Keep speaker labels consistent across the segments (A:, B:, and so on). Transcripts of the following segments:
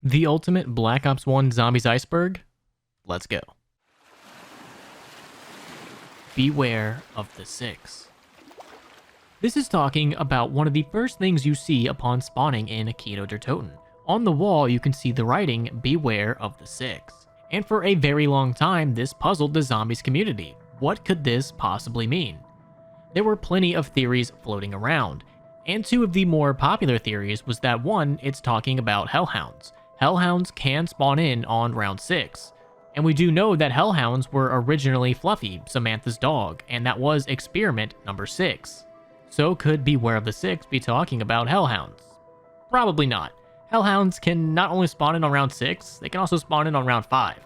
A: The ultimate Black Ops 1 Zombies Iceberg? Let's go. Beware of the Six. This is talking about one of the first things you see upon spawning in Kino der Toten. On the wall, you can see the writing, Beware of the Six. And for a very long time, this puzzled the zombies community. What could this possibly mean? There were plenty of theories floating around, and two of the more popular theories was that one, it's talking about hellhounds. Hellhounds can spawn in on round 6. And we do know that hellhounds were originally Fluffy, Samantha's dog, and that was experiment number 6. So could Beware of the Six be talking about hellhounds? Probably not. Hellhounds can not only spawn in on round 6, they can also spawn in on round 5.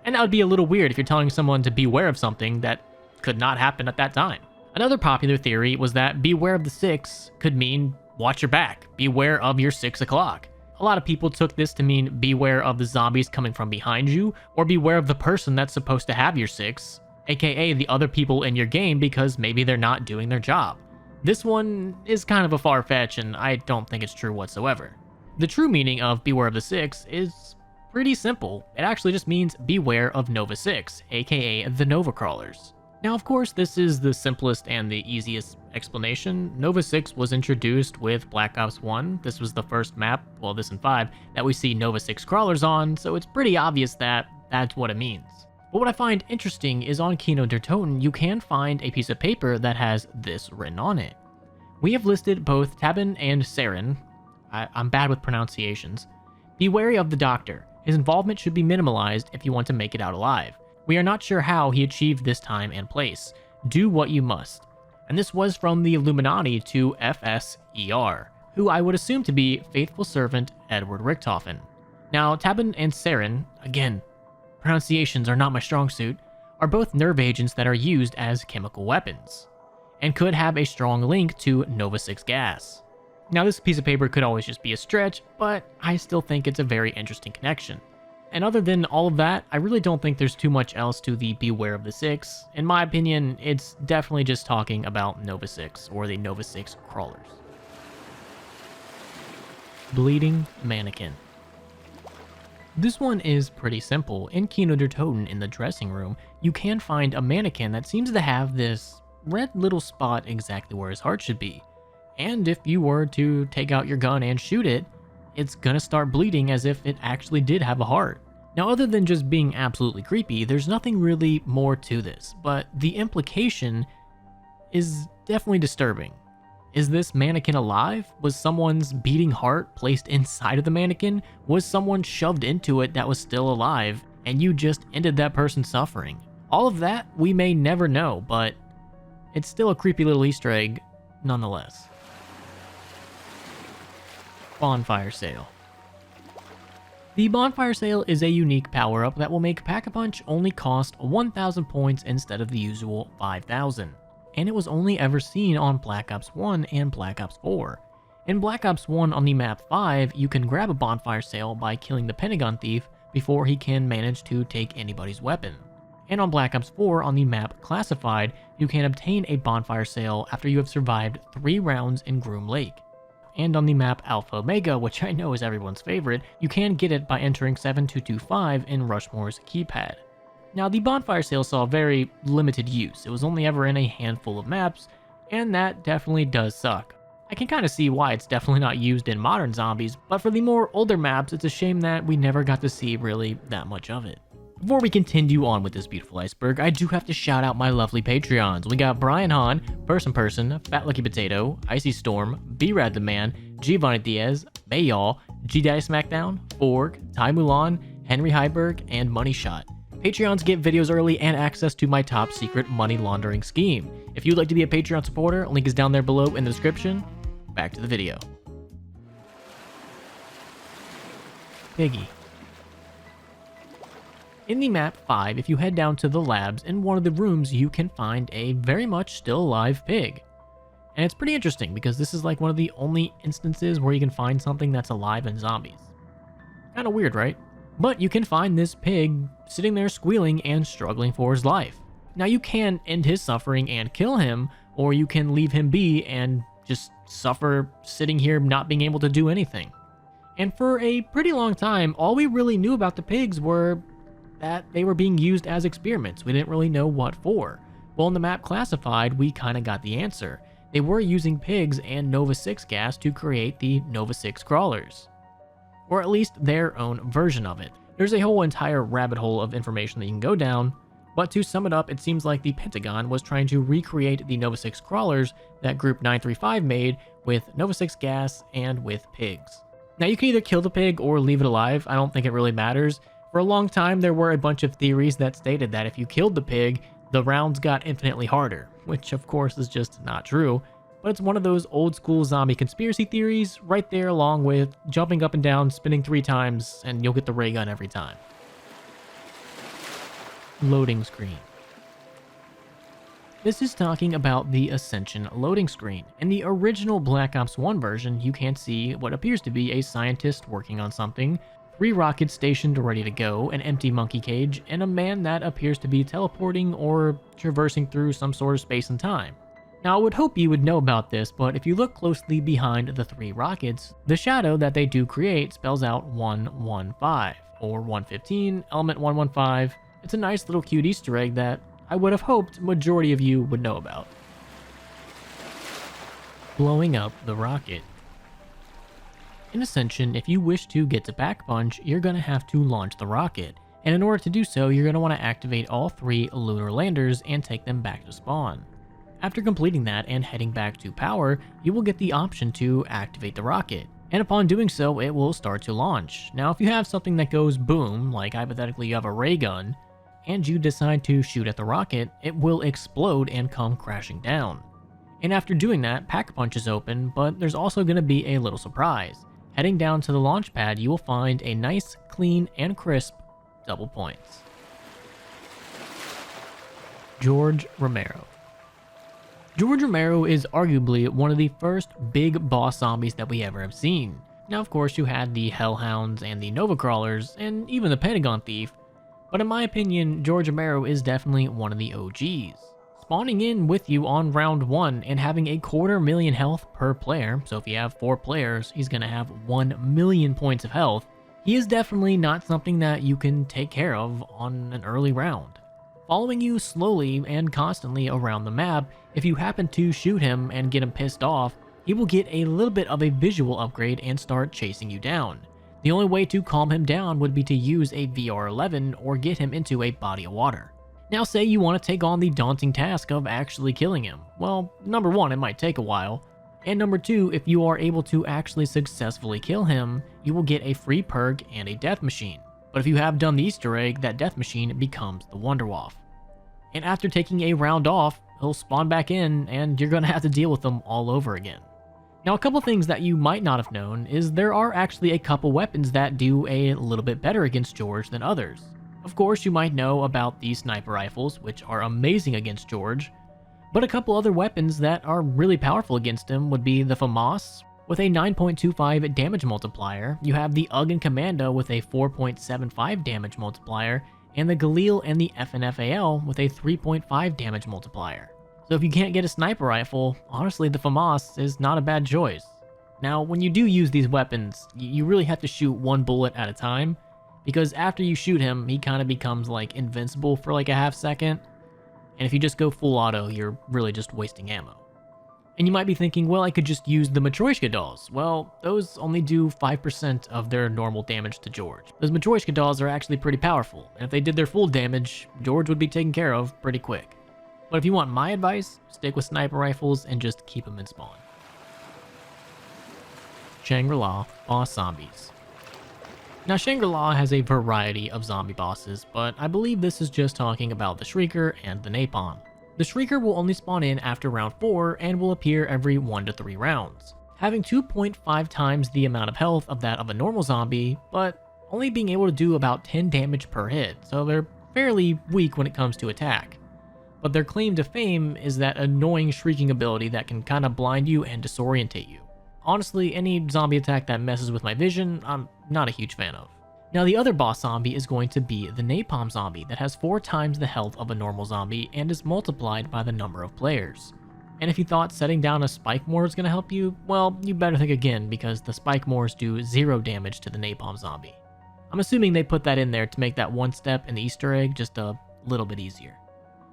A: And that would be a little weird if you're telling someone to beware of something that could not happen at that time. Another popular theory was that Beware of the Six could mean watch your back, beware of your 6 o'clock. A lot of people took this to mean beware of the zombies coming from behind you, or beware of the person that's supposed to have your 6, aka the other people in your game because maybe they're not doing their job. This one is kind of a far-fetched and I don't think it's true whatsoever. The true meaning of Beware of the Six is pretty simple. It actually just means beware of Nova 6, aka the Nova Crawlers. Now, of course, this is the simplest and the easiest explanation. Nova 6 was introduced with Black Ops 1. This was the first map, well, this and 5, that we see Nova 6 crawlers on, so it's pretty obvious that that's what it means. But what I find interesting is on Kino der Toten, you can find a piece of paper that has this written on it. We have listed both Tabin and Saren. I'm bad with pronunciations. Be wary of the Doctor. His involvement should be minimalized if you want to make it out alive. We are not sure how he achieved this time and place. Do what you must. And this was from the Illuminati to FSER, who I would assume to be Faithful Servant Edward Richtofen. Now, Tabin and Saren, again, pronunciations are not my strong suit, are both nerve agents that are used as chemical weapons, and could have a strong link to Nova 6 gas. Now, this piece of paper could always just be a stretch, but I still think it's a very interesting connection. And other than all of that, I really don't think there's too much else to the Beware of the Six. In my opinion, it's definitely just talking about Nova 6, or the Nova 6 crawlers. Bleeding Mannequin. This one is pretty simple. In Kino der Toten, in the dressing room, you can find a mannequin that seems to have this red little spot exactly where his heart should be. And if you were to take out your gun and shoot it, it's gonna start bleeding as if it actually did have a heart. Now, other than just being absolutely creepy, there's nothing really more to this, but the implication is definitely disturbing. Is this mannequin alive? Was someone's beating heart placed inside of the mannequin? Was someone shoved into it that was still alive, and you just ended that person's suffering? All of that we may never know, but it's still a creepy little Easter egg nonetheless. Bonfire Sale. The Bonfire Sale is a unique power-up that will make Pack-a-Punch only cost 1,000 points instead of the usual 5,000, and it was only ever seen on Black Ops 1 and Black Ops 4. In Black Ops 1 on the map 5, you can grab a Bonfire Sale by killing the Pentagon Thief before he can manage to take anybody's weapon. And on Black Ops 4 on the map Classified, you can obtain a Bonfire Sale after you have survived 3 rounds in Groom Lake. And on the map Alpha Omega, which I know is everyone's favorite, you can get it by entering 7225 in Rushmore's keypad. Now, the Bonfire Sale saw very limited use. It was only ever in a handful of maps, and that definitely does suck. I can kind of see why it's definitely not used in modern zombies, but for the more older maps, it's a shame that we never got to see really that much of it. Before we continue on with this beautiful iceberg, I do have to shout out my lovely Patreons. We got Brian Hahn, Person, Fat Lucky Potato, Icy Storm, B-Rad the Man, Giovanni Diaz, Bayall, G-Daddy Smackdown, Forg, Ty Mulan, Henry Heiberg, and Money Shot. Patreons get videos early and access to my top secret money laundering scheme. If you'd like to be a Patreon supporter, link is down there below in the description. Back to the video. Piggy. In the map 5, if you head down to the labs, in one of the rooms you can find a very much still alive pig. And it's pretty interesting because this is like one of the only instances where you can find something that's alive in zombies. Kinda weird, right? But you can find this pig sitting there squealing and struggling for his life. Now, you can end his suffering and kill him, or you can leave him be and just suffer sitting here not being able to do anything. And for a pretty long time, all we really knew about the pigs were that they were being used as experiments. We didn't really know what for. Well, in the map classified, we kind of got the answer. They were using pigs and Nova 6 gas to create the Nova 6 crawlers. Or at least their own version of it. There's a whole entire rabbit hole of information that you can go down, but to sum it up, it seems like the Pentagon was trying to recreate the Nova 6 crawlers that Group 935 made with Nova 6 gas and with pigs. Now you can either kill the pig or leave it alive. I don't think it really matters. For a long time, there were a bunch of theories that stated that if you killed the pig, the rounds got infinitely harder, which of course is just not true. But it's one of those old school zombie conspiracy theories right there, along with jumping up and down, spinning 3 times, and you'll get the ray gun every time. Loading screen. This is talking about the Ascension loading screen. In the original Black Ops 1 version, you can see what appears to be a scientist working on something, 3 rockets stationed ready to go, an empty monkey cage, and a man that appears to be teleporting or traversing through some sort of space and time. Now, I would hope you would know about this, but if you look closely behind the 3 rockets, the shadow that they do create spells out 115, or 115, element 115. It's a nice little cute Easter egg that I would have hoped majority of you would know about. Blowing up the rocket. In Ascension, if you wish to get to Pack Punch, you're going to have to launch the rocket. And in order to do so, you're going to want to activate all 3 lunar landers and take them back to spawn. After completing that and heading back to power, you will get the option to activate the rocket. And upon doing so, it will start to launch. Now, if you have something that goes boom, like hypothetically you have a ray gun, and you decide to shoot at the rocket, it will explode and come crashing down. And after doing that, Pack Punch is open, but there's also going to be a little surprise. Heading down to the launch pad, you will find a nice, clean, and crisp double points. George Romero. George Romero is arguably one of the first big boss zombies that we ever have seen. Now, of course, you had the Hellhounds and the Nova Crawlers, and even the Pentagon Thief, but in my opinion, George Romero is definitely one of the OGs. Spawning in with you on round 1 and having a 250,000 health per player, so if you have 4 players, he's going to have 1 million points of health. He is definitely not something that you can take care of on an early round. Following you slowly and constantly around the map, if you happen to shoot him and get him pissed off, he will get a little bit of a visual upgrade and start chasing you down. The only way to calm him down would be to use a VR11 or get him into a body of water. Now say you want to take on the daunting task of actually killing him. Well, number 1, it might take a while. And number 2, if you are able to actually successfully kill him, you will get a free perk and a death machine. But if you have done the Easter egg, that death machine becomes the Wonderwaff. And after taking a round off, he'll spawn back in and you're going to have to deal with them all over again. Now, a couple things that you might not have known is there are actually a couple weapons that do a little bit better against George than others. Of course, you might know about the sniper rifles, which are amazing against George, but a couple other weapons that are really powerful against him would be the FAMAS with a 9.25 damage multiplier, you have the UG and Commando with a 4.75 damage multiplier, and the Galil and the FNFAL with a 3.5 damage multiplier. So if you can't get a sniper rifle, honestly the FAMAS is not a bad choice. Now, when you do use these weapons, you really have to shoot 1 bullet at a time, because after you shoot him, he kind of becomes like invincible for like a half second, and if you just go full auto, you're really just wasting ammo. And you might be thinking, well, I could just use the Matryoshka dolls. Well, those only do 5% of their normal damage to George. Those Matryoshka dolls are actually pretty powerful, and if they did their full damage, George would be taken care of pretty quick. But if you want my advice, stick with sniper rifles and just keep them in spawn. Shangri-La boss zombies. Now, Shangri-La has a variety of zombie bosses, but I believe this is just talking about the Shrieker and the Napalm. The Shrieker will only spawn in after round 4 and will appear every 1 to 3 rounds, having 2.5 times the amount of health of that of a normal zombie, but only being able to do about 10 damage per hit, so they're fairly weak when it comes to attack. But their claim to fame is that annoying shrieking ability that can kind of blind you and disorientate you. Honestly, any zombie attack that messes with my vision, I'm not a huge fan of. Now, the other boss zombie is going to be the Napalm zombie that has 4 times the health of a normal zombie and is multiplied by the number of players. And if you thought setting down a spike more is going to help you, well, you better think again because the spike mores do 0 damage to the napalm zombie. I'm assuming they put that in there to make that one step in the Easter egg just a little bit easier.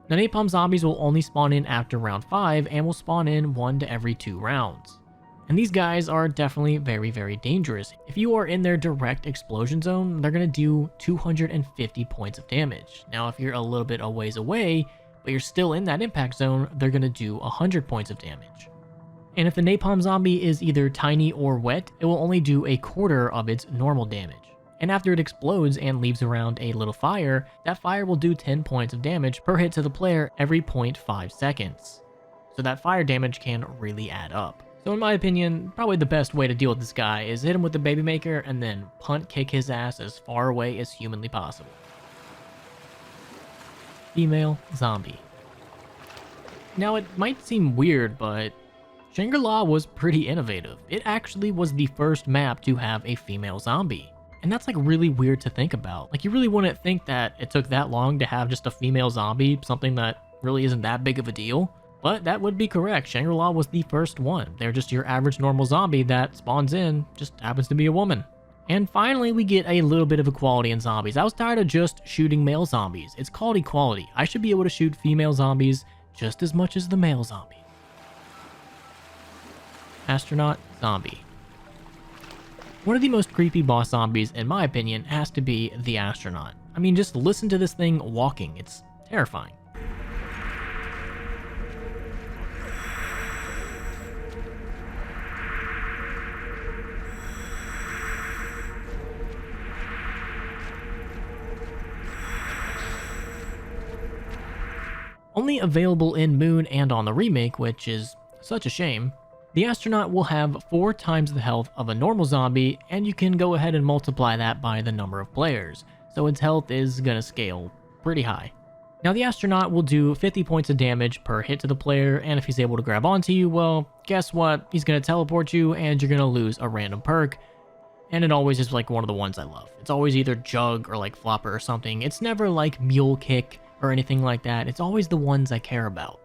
A: Now, napalm zombies will only spawn in after round 5 and will spawn in 1 to every 2 rounds. And these guys are definitely very, very dangerous. If you are in their direct explosion zone, they're going to do 250 points of damage. Now, if you're a little bit a ways away, but you're still in that impact zone, they're going to do 100 points of damage. And if the napalm zombie is either tiny or wet, it will only do a quarter of its normal damage. And after it explodes and leaves around a little fire, that fire will do 10 points of damage per hit to the player every 0.5 seconds. So that fire damage can really add up. So in my opinion, probably the best way to deal with this guy is hit him with the baby maker and then punt kick his ass as far away as humanly possible. Female zombie. Now it might seem weird, but Shangri-La was pretty innovative. It actually was the first map to have a female zombie. And that's like really weird to think about. Like you really wouldn't think that it took that long to have just a female zombie, something that really isn't that big of a deal. But that would be correct. Shangri-La was the first one. They're just your average normal zombie that spawns in, just happens to be a woman. And finally, we get a little bit of equality in zombies. I was tired of just shooting male zombies. It's called equality. I should be able to shoot female zombies just as much as the male zombie. Astronaut zombie. One of the most creepy boss zombies, in my opinion, has to be the astronaut. I mean, just listen to this thing walking. It's terrifying. Only available in Moon and on the remake, which is such a shame. The astronaut will have 4 times the health of a normal zombie, and you can go ahead and multiply that by the number of players, so its health is gonna scale pretty high. Now the astronaut will do 50 points of damage per hit to the player, and if he's able to grab onto you, well, guess what? He's gonna teleport you, and you're gonna lose a random perk, and it always is like one of the ones I love. It's always either Jug or like Flopper or something. It's never like Mule Kick or anything like that. It's always the ones I care about.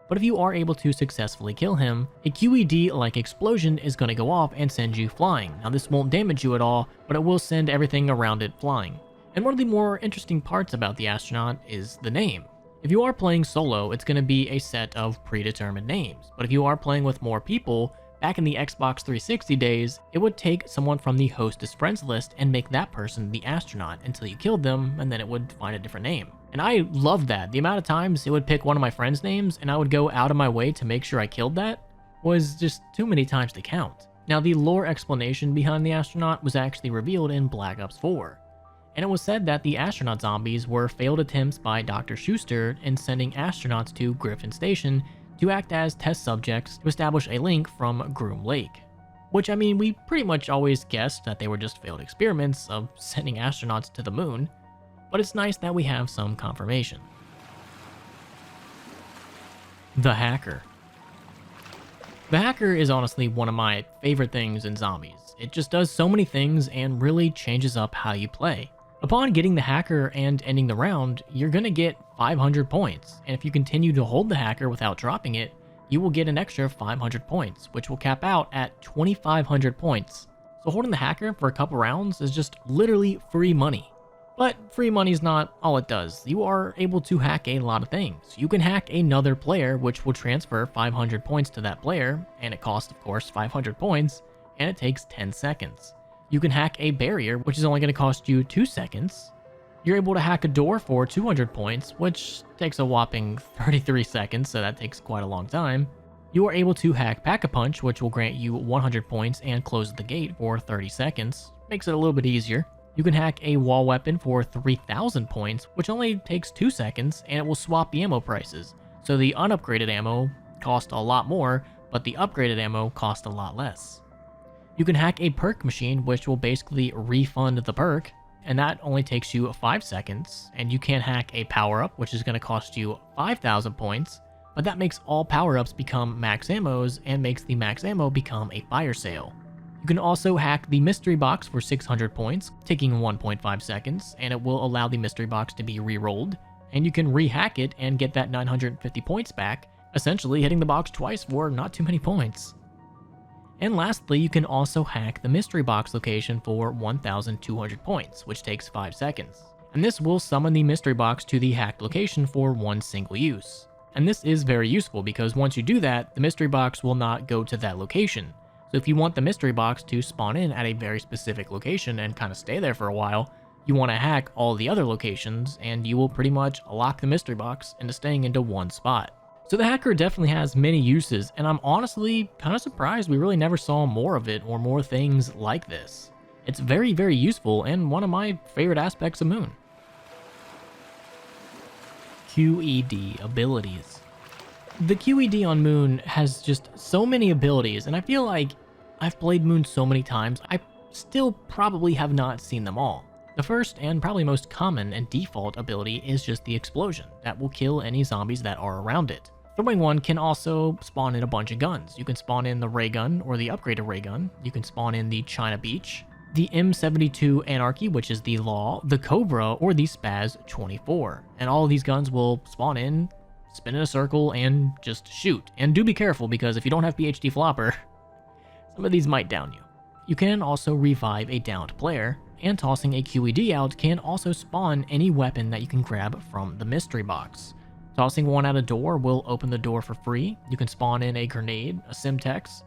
A: But if you are able to successfully kill him, a QED like explosion is going to go off and send you flying. Now this won't damage you at all, but it will send everything around it flying. And one of the more interesting parts about the astronaut is the name. If you are playing solo, it's going to be a set of predetermined names. But if you are playing with more people, back in the Xbox 360 days, it would take someone from the hostess friends list and make that person the astronaut until you killed them, and then it would find a different name. And I loved that. The amount of times it would pick one of my friends' names and I would go out of my way to make sure I killed that was just too many times to count. Now the lore explanation behind the astronaut was actually revealed in Black Ops 4. And it was said that the astronaut zombies were failed attempts by Dr. Schuster in sending astronauts to Griffin Station to act as test subjects to establish a link from Groom Lake. Which, I mean, we pretty much always guessed that they were just failed experiments of sending astronauts to the moon, but it's nice that we have some confirmation. The Hacker. The Hacker is honestly one of my favorite things in zombies. It just does so many things and really changes up how you play. Upon getting the Hacker and ending the round, you're gonna get 500 points, and if you continue to hold the Hacker without dropping it, you will get an extra 500 points, which will cap out at 2,500 points. So holding the Hacker for a couple rounds is just literally free money. But free money's not all it does. You are able to hack a lot of things. You can hack another player, which will transfer 500 points to that player, and it costs, of course, 500 points, and it takes 10 seconds. You can hack a barrier, which is only going to cost you 2 seconds. You're able to hack a door for 200 points, which takes a whopping 33 seconds, so that takes quite a long time. You are able to hack Pack-a-Punch, which will grant you 100 points and close the gate for 30 seconds. Makes it a little bit easier. You can hack a wall weapon for 3,000 points, which only takes 2 seconds, and it will swap the ammo prices. So the unupgraded ammo cost a lot more, but the upgraded ammo cost a lot less. You can hack a perk machine, which will basically refund the perk, and that only takes you 5 seconds. And you can hack a power-up, which is going to cost you 5,000 points, but that makes all power-ups become max ammos and makes the max ammo become a fire sale. You can also hack the mystery box for 600 points, taking 1.5 seconds, and it will allow the mystery box to be re-rolled. And you can re-hack it and get that 950 points back, essentially hitting the box twice for not too many points. And lastly, you can also hack the mystery box location for 1,200 points, which takes 5 seconds. And this will summon the mystery box to the hacked location for one single use. And this is very useful because once you do that, the mystery box will not go to that location. So if you want the mystery box to spawn in at a very specific location and kind of stay there for a while, you want to hack all the other locations and you will pretty much lock the mystery box into staying into one spot. So the hacker definitely has many uses, and I'm honestly kind of surprised we really never saw more of it or more things like this. It's very, very useful and one of my favorite aspects of Moon. QED abilities. The QED on Moon has just so many abilities, and I feel like I've played Moon so many times, I still probably have not seen them all. The first and probably most common and default ability is just the explosion that will kill any zombies that are around it. Throwing one can also spawn in a bunch of guns. You can spawn in the ray gun or the upgraded ray gun. You can spawn in the China Beach, the M72 Anarchy, which is the Law, the Cobra, or the Spaz 24. And all of these guns will spawn in, spin in a circle, and just shoot. And do be careful because if you don't have PhD Flopper, some of these might down you. You can also revive a downed player, and tossing a QED out can also spawn any weapon that you can grab from the mystery box. Tossing one at a door will open the door for free. You can spawn in a grenade, a Simtex,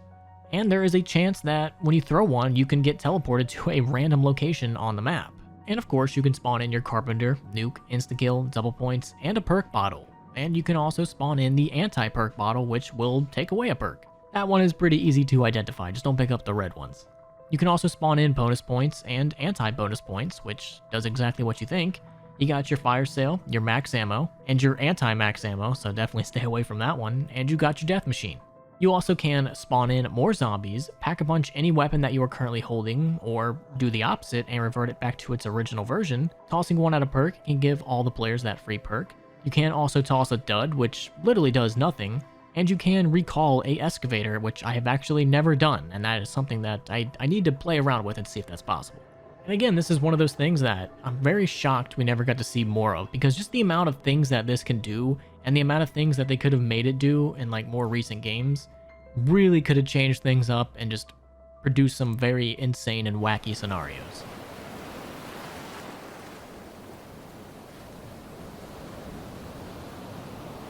A: and there is a chance that when you throw one, you can get teleported to a random location on the map. And of course, you can spawn in your Carpenter, Nuke, Insta-Kill, double points, and a perk bottle. And you can also spawn in the anti-perk bottle, which will take away a perk. That one is pretty easy to identify, just don't pick up the red ones. You can also spawn in bonus points and anti-bonus points, which does exactly what you think. You got your fire sale, your max ammo, and your anti-max ammo, so definitely stay away from that one, and you got your death machine. You also can spawn in more zombies, pack a punch any weapon that you are currently holding, or do the opposite and revert it back to its original version. Tossing one at a perk can give all the players that free perk. You can also toss a dud, which literally does nothing, and you can recall a excavator, which I have actually never done, and that is something that I need to play around with and see if that's possible. And again, this is one of those things that I'm very shocked we never got to see more of, because just the amount of things that this can do and the amount of things that they could have made it do in like more recent games really could have changed things up and just produced some very insane and wacky scenarios.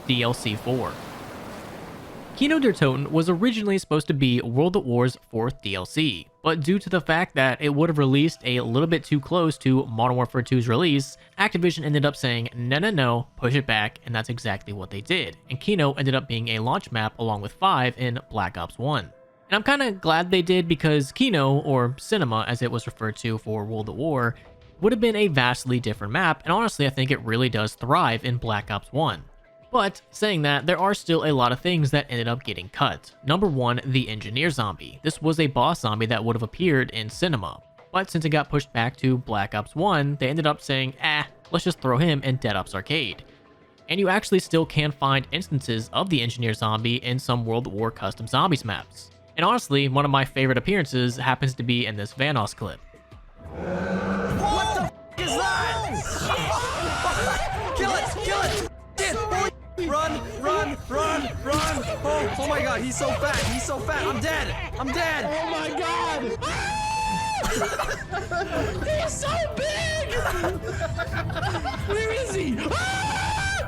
A: DLC 4. Kino der Toten was originally supposed to be World at War's 4th DLC, but due to the fact that it would have released a little bit too close to Modern Warfare 2's release, Activision ended up saying, no, push it back, and that's exactly what they did, and Kino ended up being a launch map along with 5 in Black Ops 1. And I'm kinda glad they did because Kino, or Cinema as it was referred to for World at War, would have been a vastly different map, and honestly I think it really does thrive in Black Ops 1. But, saying that, there are still a lot of things that ended up getting cut. Number 1, the Engineer Zombie. This was a boss zombie that would have appeared in Cinema. But since it got pushed back to Black Ops 1, they ended up saying, let's just throw him in Dead Ops Arcade. And you actually still can find instances of the Engineer Zombie in some World at War custom zombies maps. And honestly, one of my favorite appearances happens to be in this Vanoss clip.
B: What the is that? Kill it! Run! Oh my god, he's so fat! I'm dead!
C: Oh my god! He's so big! Where is he?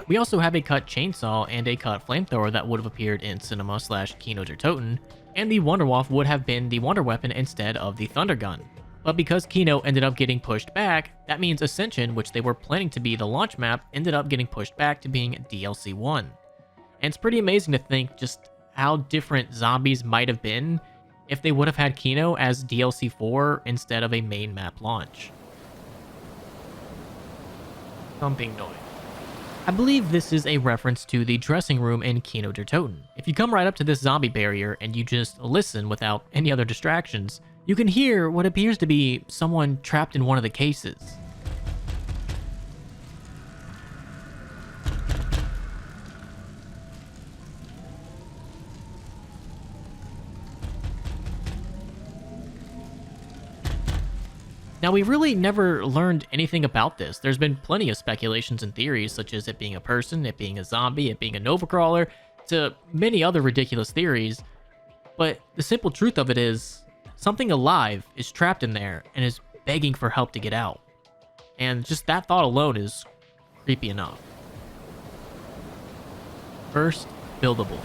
A: We also have a cut chainsaw and a cut flamethrower that would have appeared in Cinema/Kino der Toten, and the Wunderwaffe would have been the wonder weapon instead of the thunder gun. But because Kino ended up getting pushed back, that means Ascension, which they were planning to be the launch map, ended up getting pushed back to being DLC 1. And it's pretty amazing to think just how different zombies might have been if they would have had Kino as DLC 4 instead of a main map launch. Thumping noise. I believe this is a reference to the dressing room in Kino der Toten. If you come right up to this zombie barrier and you just listen without any other distractions, you can hear what appears to be someone trapped in one of the cases. Now, we really never learned anything about this. There's been plenty of speculations and theories, such as it being a person, it being a zombie, it being a Nova Crawler, to many other ridiculous theories, but the simple truth of it is something alive is trapped in there and is begging for help to get out. And just that thought alone is creepy enough. First, buildable.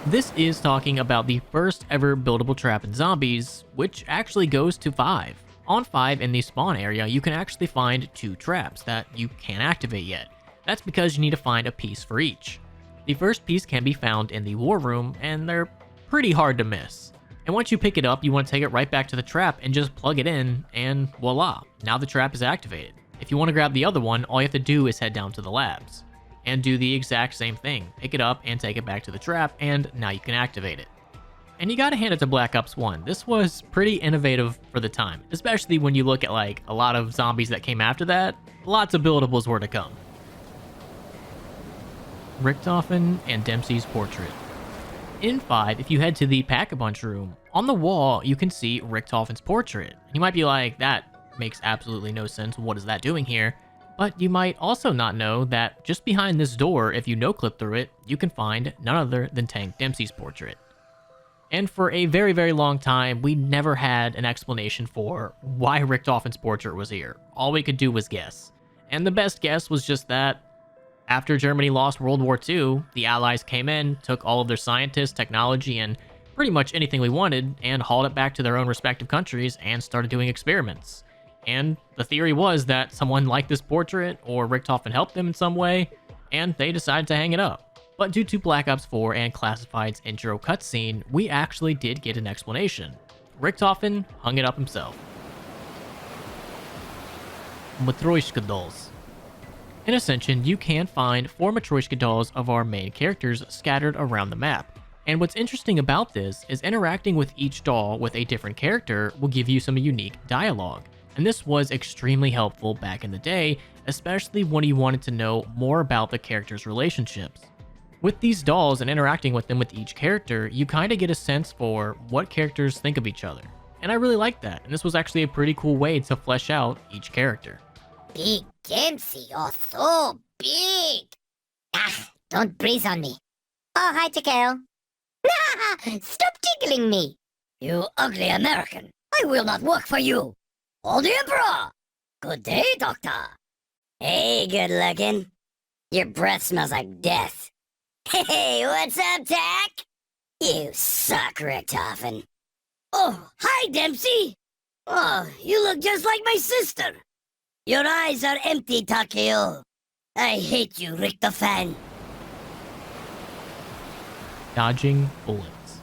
A: This is talking about the first ever buildable trap in zombies, which actually goes to 5. On 5 in the spawn area, you can actually find 2 traps that you can't activate yet. That's because you need to find a piece for each. The first piece can be found in the war room, and they're pretty hard to miss. And once you pick it up, you want to take it right back to the trap and just plug it in, and voila, now the trap is activated. If you want to grab the other one, all you have to do is head down to the labs and do the exact same thing. Pick it up and take it back to the trap, and now you can activate it. And you gotta hand it to Black Ops 1. This was pretty innovative for the time, especially when you look at like a lot of zombies that came after that. Lots of buildables were to come. Richtofen and Dempsey's portrait. In 5, if you head to the Pack-a-Punch room, on the wall you can see Richtofen's portrait. You might be like, that makes absolutely no sense, what is that doing here? But you might also not know that just behind this door, if you no-clip through it, you can find none other than Tank Dempsey's portrait. And for a very, very long time, we never had an explanation for why Richtofen's portrait was here. All we could do was guess. And the best guess was just that after Germany lost World War II, the Allies came in, took all of their scientists, technology, and pretty much anything we wanted, and hauled it back to their own respective countries and started doing experiments. And the theory was that someone liked this portrait, or Richtofen helped them in some way, and they decided to hang it up. But due to Black Ops 4 and Classified's intro cutscene, we actually did get an explanation. Richtofen hung it up himself. Matryoshka dolls. In Ascension, you can find 4 Matryoshka dolls of our main characters scattered around the map. And what's interesting about this is interacting with each doll with a different character will give you some unique dialogue. And this was extremely helpful back in the day, especially when you wanted to know more about the characters' relationships. With these dolls and interacting with them with each character, you kind of get a sense for what characters think of each other. And I really liked that, and this was actually a pretty cool way to flesh out each character.
D: Big Dempsey, you're so big. Ah, don't breathe on me. Oh, hi, Takeo. Stop tickling me. You ugly American. I will not work for you. Oh, the Emperor. Good day, Doctor. Hey, good looking. Your breath smells like death. Hey, what's up, Tack? You suck, Richtofen. Oh, hi, Dempsey. Oh, you look just like my sister. Your eyes are empty, Takeo. I hate you, Richtofen.
A: Dodging bullets.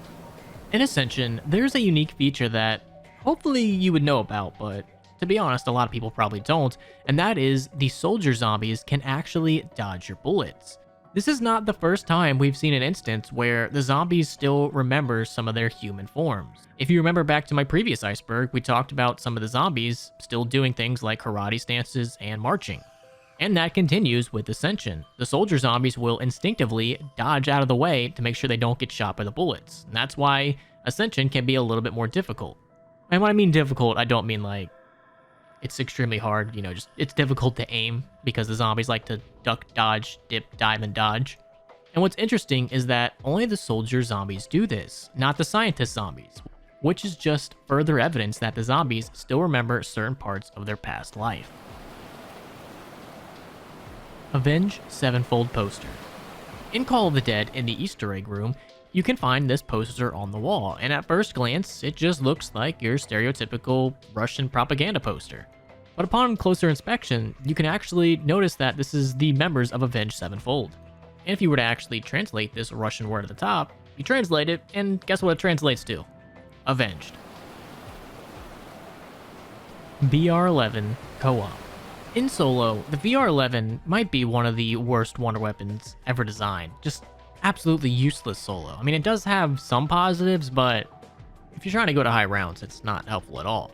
A: In Ascension, there's a unique feature that hopefully you would know about, but to be honest, a lot of people probably don't, and that is the soldier zombies can actually dodge your bullets. This is not the first time we've seen an instance where the zombies still remember some of their human forms. If you remember back to my previous Iceberg, we talked about some of the zombies still doing things like karate stances and marching. And that continues with Ascension. The soldier zombies will instinctively dodge out of the way to make sure they don't get shot by the bullets. And that's why Ascension can be a little bit more difficult. And when I mean difficult, I don't mean like it's extremely hard, you know, just it's difficult to aim because the zombies like to duck, dodge, dip, dive, and dodge. And what's interesting is that only the soldier zombies do this, not the scientist zombies, which is just further evidence that the zombies still remember certain parts of their past life. Avenge Sevenfold poster. In Call of the Dead in the Easter egg room, you can find this poster on the wall, and at first glance, it just looks like your stereotypical Russian propaganda poster. But upon closer inspection, you can actually notice that this is the members of Avenge Sevenfold. And if you were to actually translate this Russian word at the top, you translate it, and guess what it translates to? Avenged. VR-11 Co-op. In solo, the VR-11 might be one of the worst wonder weapons ever designed. Just absolutely useless solo. I mean, it does have some positives, but if you're trying to go to high rounds, it's not helpful at all.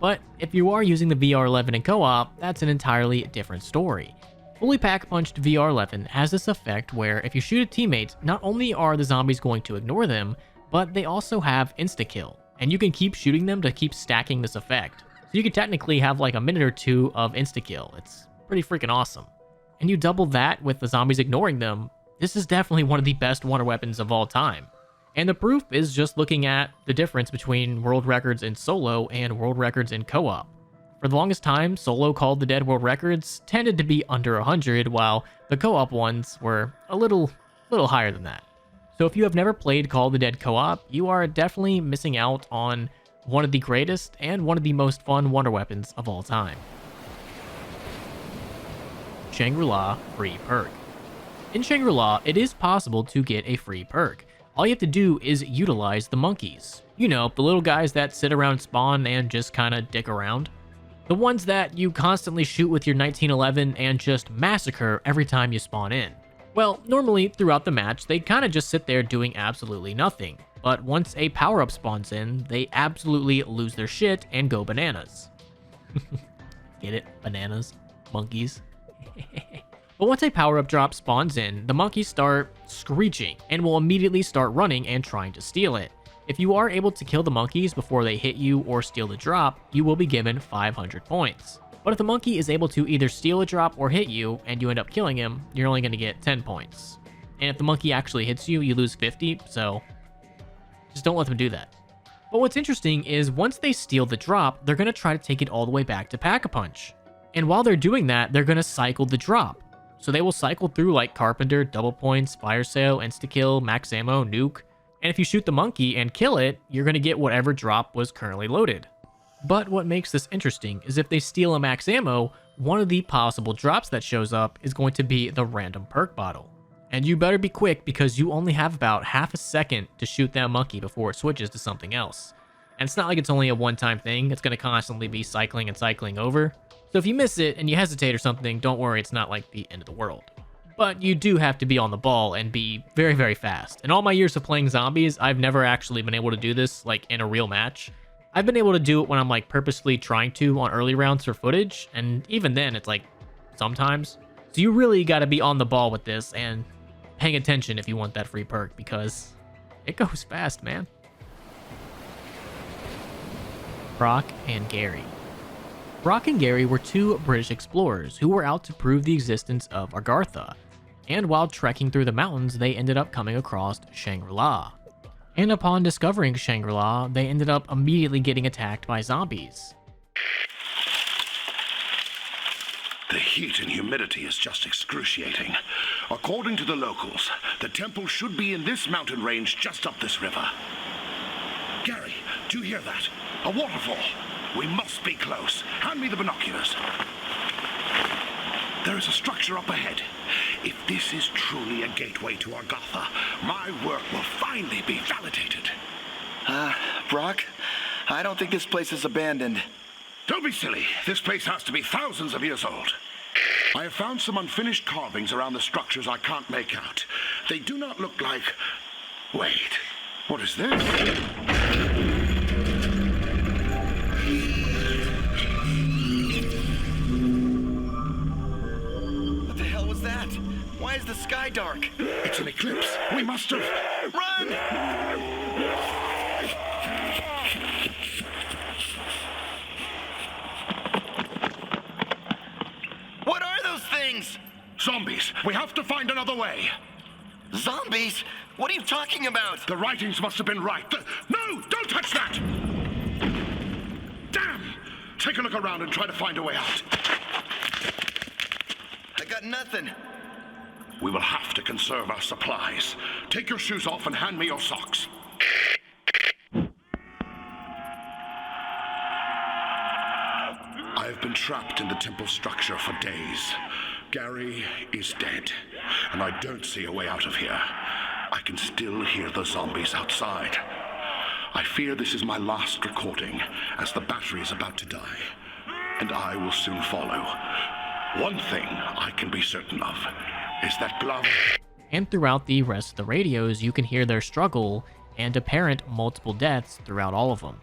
A: But if you are using the VR-11 in co-op, that's an entirely different story. Fully pack-punched VR-11 has this effect where if you shoot a teammate, not only are the zombies going to ignore them, but they also have insta-kill, and you can keep shooting them to keep stacking this effect. So you could technically have like a minute or two of insta-kill. It's pretty freaking awesome. And you double that with the zombies ignoring them, This is definitely one of the best wonder weapons of all time. And the proof is just looking at the difference between world records in solo and world records in co-op. For the longest time, solo Call of the Dead world records tended to be under 100, while the co-op ones were a little higher than that. So if you have never played Call of the Dead co-op, you are definitely missing out on one of the greatest and one of the most fun wonder weapons of all time. Shangri-La free perk. In Shangri-La, it is possible to get a free perk. All you have to do is utilize the monkeys. You know, the little guys that sit around spawn and just kinda dick around. The ones that you constantly shoot with your 1911 and just massacre every time you spawn in. Well, normally throughout the match, they kinda just sit there doing absolutely nothing. But once a power-up spawns in, they absolutely lose their shit and go bananas. Get it? Bananas? Monkeys? But once a power-up drop spawns in, the monkeys start screeching and will immediately start running and trying to steal it. If you are able to kill the monkeys before they hit you or steal the drop, you will be given 500 points. But if the monkey is able to either steal a drop or hit you, and you end up killing him, you're only going to get 10 points. And if the monkey actually hits you, you lose 50, so just don't let them do that. But what's interesting is once they steal the drop, they're going to try to take it all the way back to Pack-a-Punch. And while they're doing that, they're going to cycle the drop. So they will cycle through like Carpenter, Double Points, Fire Sale, Insta-Kill, Max Ammo, Nuke. And if you shoot the monkey and kill it, you're going to get whatever drop was currently loaded. But what makes this interesting is if they steal a Max Ammo, one of the possible drops that shows up is going to be the random perk bottle. And you better be quick because you only have about half a second to shoot that monkey before it switches to something else. And it's not like it's only a one-time thing, it's going to constantly be cycling and cycling over. So if you miss it and you hesitate or something, don't worry, it's not like the end of the world. But you do have to be on the ball and be very, very fast. In all my years of playing zombies, I've never actually been able to do this like in a real match. I've been able to do it when I'm like purposely trying to on early rounds for footage, and even then it's like sometimes. So you really got to be on the ball with this and paying attention if you want that free perk because it goes fast, man. Brock and Gary. Brock and Gary were two British explorers who were out to prove the existence of Agartha, and while trekking through the mountains, they ended up coming across Shangri-La. And upon discovering Shangri-La, they ended up immediately getting attacked by zombies.
E: The heat and humidity is just excruciating. According to the locals, the temple should be in this mountain range just up this river. Gary, do you hear that? A waterfall. We must be close. Hand me the binoculars. There is a structure up ahead. If this is truly a gateway to Agartha, my work will finally be validated.
B: Brock, I don't think this place is abandoned.
E: Don't be silly. This place has to be thousands of years old. I have found some unfinished carvings around the structures I can't make out. They do not look like... Wait, what is this?
B: Why is the sky dark?
E: It's an eclipse. We must have...
B: Run! What are those things?
E: Zombies. We have to find another way.
B: Zombies? What are you talking about?
E: The writings must have been right. No! Don't touch that! Damn! Take a look around and try to find a way out.
B: I got nothing.
E: We will have to conserve our supplies. Take your shoes off and hand me your socks. I have been trapped in the temple structure for days. Gary is dead, and I don't see a way out of here. I can still hear the zombies outside. I fear this is my last recording, as the battery is about to die, and I will soon follow. One thing I can be certain of is that glove.
A: And throughout the rest of the radios, you can hear their struggle and apparent multiple deaths throughout all of them.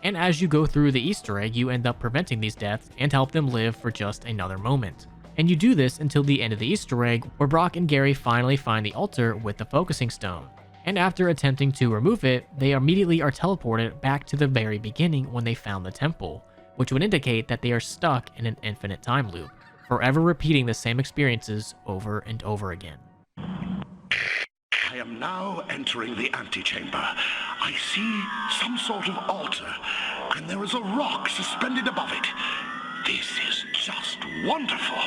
A: And as you go through the Easter egg, you end up preventing these deaths and help them live for just another moment. And you do this until the end of the Easter egg, where Brock and Gary finally find the altar with the focusing stone. And after attempting to remove it, they immediately are teleported back to the very beginning when they found the temple, which would indicate that they are stuck in an infinite time loop, forever repeating the same experiences over and over again.
E: am now entering the antechamber. I see some sort of altar, and there is a rock suspended above it. This is just wonderful.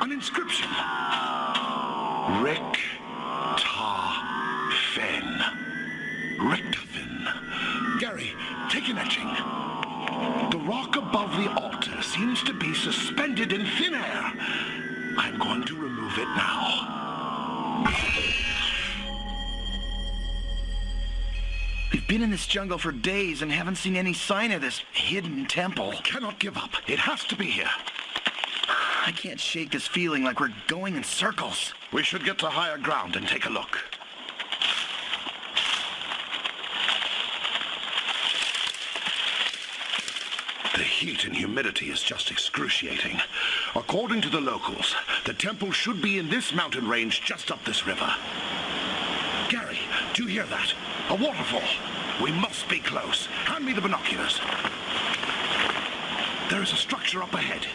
E: An inscription. Rick Ta Fen. Richtafin. Gary, take an etching. The rock above the altar seems to be suspended in thin air. I'm going to remove it now.
B: We've been in this jungle for days and haven't seen any sign of this hidden temple.
E: I cannot give up. It has to be here.
B: I can't shake this feeling like we're going in circles.
E: We should get to higher ground and take a look. The heat and humidity is just excruciating. According to the locals, the temple should be in this mountain range just up this river. Gary, do you hear that? A waterfall. We must be close. Hand me the binoculars. There is a structure up ahead.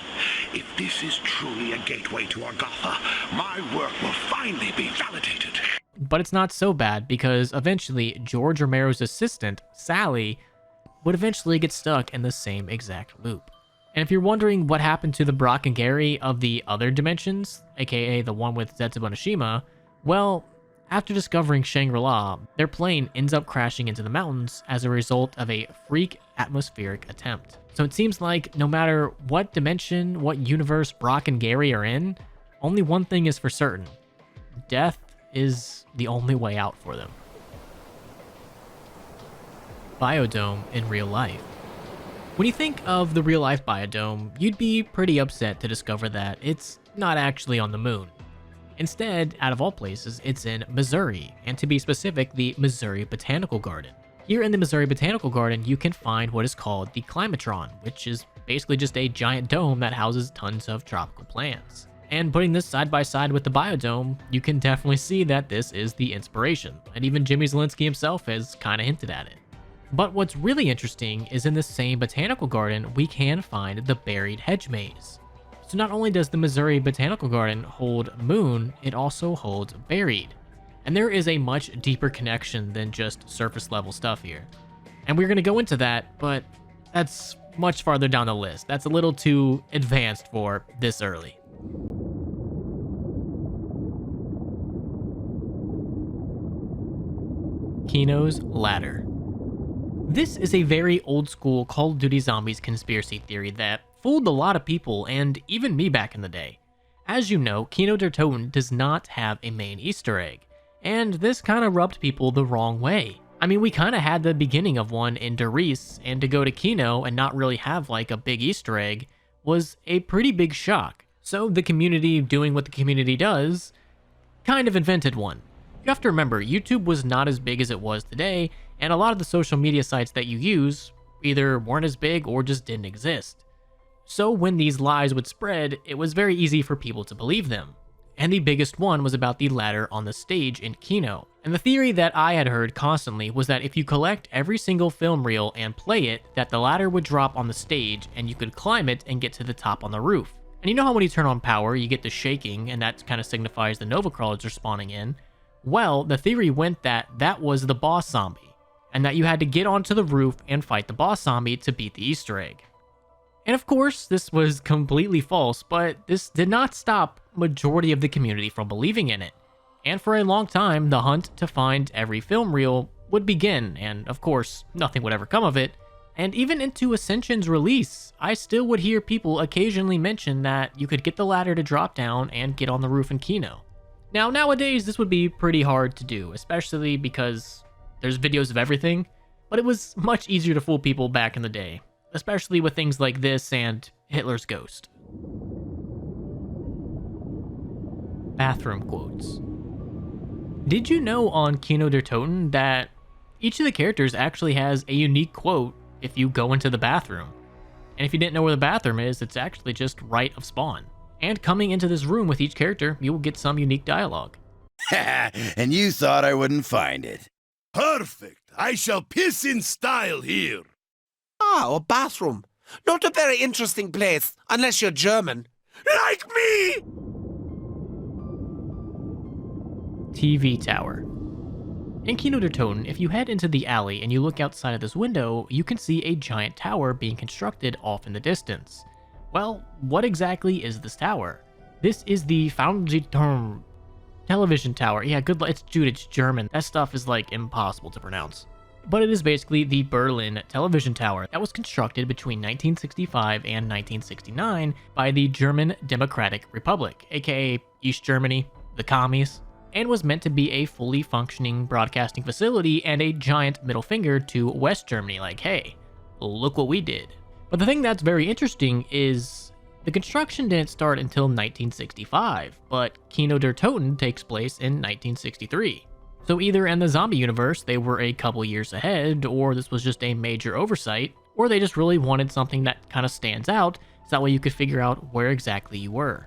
E: If this is truly a gateway to Argatha, my work will finally be validated.
A: But it's not so bad, because eventually George Romero's assistant, Sally, would eventually get stuck in the same exact loop. And if you're wondering what happened to the Brock and Gary of the other dimensions, aka the one with Zetsubo Nishima, well, after discovering Shangri-La, their plane ends up crashing into the mountains as a result of a freak atmospheric attempt. So it seems like no matter what dimension, what universe Brock and Gary are in, only one thing is for certain. Death is the only way out for them. Biodome in real life. When you think of the real life biodome, you'd be pretty upset to discover that it's not actually on the moon. Instead, out of all places, it's in Missouri, and to be specific, the Missouri Botanical Garden. Here in the Missouri Botanical Garden, you can find what is called the Climatron, which is basically just a giant dome that houses tons of tropical plants. And putting this side by side with the biodome, you can definitely see that this is the inspiration, and even Jimmy Zielinski himself has kind of hinted at it. But what's really interesting is in the same botanical garden, we can find the buried hedge maze. So not only does the Missouri Botanical Garden hold moon, it also holds buried. And there is a much deeper connection than just surface level stuff here. And we're going to go into that, but that's much farther down the list. That's a little too advanced for this early. Kino's Ladder. This is a very old school Call of Duty Zombies conspiracy theory that fooled a lot of people and even me back in the day. As you know, Kino der Toten does not have a main Easter egg, and this kind of rubbed people the wrong way. I mean, we kind of had the beginning of one in Der Riese, and to go to Kino and not really have like a big Easter egg was a pretty big shock. So the community, doing what the community does, kind of invented one. You have to remember, YouTube was not as big as it was today, and a lot of the social media sites that you use either weren't as big or just didn't exist. So when these lies would spread, it was very easy for people to believe them. And the biggest one was about the ladder on the stage in Kino. And the theory that I had heard constantly was that if you collect every single film reel and play it, that the ladder would drop on the stage and you could climb it and get to the top on the roof. And you know how when you turn on power, you get the shaking, and that kind of signifies the Nova Crawlers are spawning in? Well, the theory went that that was the boss zombie, and that you had to get onto the roof and fight the boss zombie to beat the Easter egg. And of course, this was completely false, but this did not stop majority of the community from believing in it. And for a long time, the hunt to find every film reel would begin, and of course, nothing would ever come of it. And even into Ascension's release, I still would hear people occasionally mention that you could get the ladder to drop down and get on the roof in Kino. Now, nowadays, this would be pretty hard to do, especially because there's videos of everything, but it was much easier to fool people back in the day, especially with things like this and Hitler's ghost. Bathroom quotes. Did you know on Kino der Toten that each of the characters actually has a unique quote if you go into the bathroom? And if you didn't know where the bathroom is, it's actually just right of spawn. And coming into this room with each character, you will get some unique dialogue.
F: And you thought I wouldn't find it.
C: Perfect. I shall piss in style here.
G: Ah, a bathroom. Not a very interesting place, unless you're German.
C: Like me!
A: TV Tower. In Kino der Toten, if you head into the alley and you look outside of this window, you can see a giant tower being constructed off in the distance. Well, what exactly is this tower? This is the Fernsehturm television tower. Yeah, it's German. That stuff is like impossible to pronounce. But it is basically the Berlin television tower that was constructed between 1965 and 1969 by the German Democratic Republic, aka East Germany, the commies, and was meant to be a fully functioning broadcasting facility and a giant middle finger to West Germany, like, hey, look what we did. But the thing that's very interesting is the construction didn't start until 1965, but Kino der Toten takes place in 1963. So either in the zombie universe they were a couple years ahead, or this was just a major oversight, or they just really wanted something that kind of stands out, so that way you could figure out where exactly you were.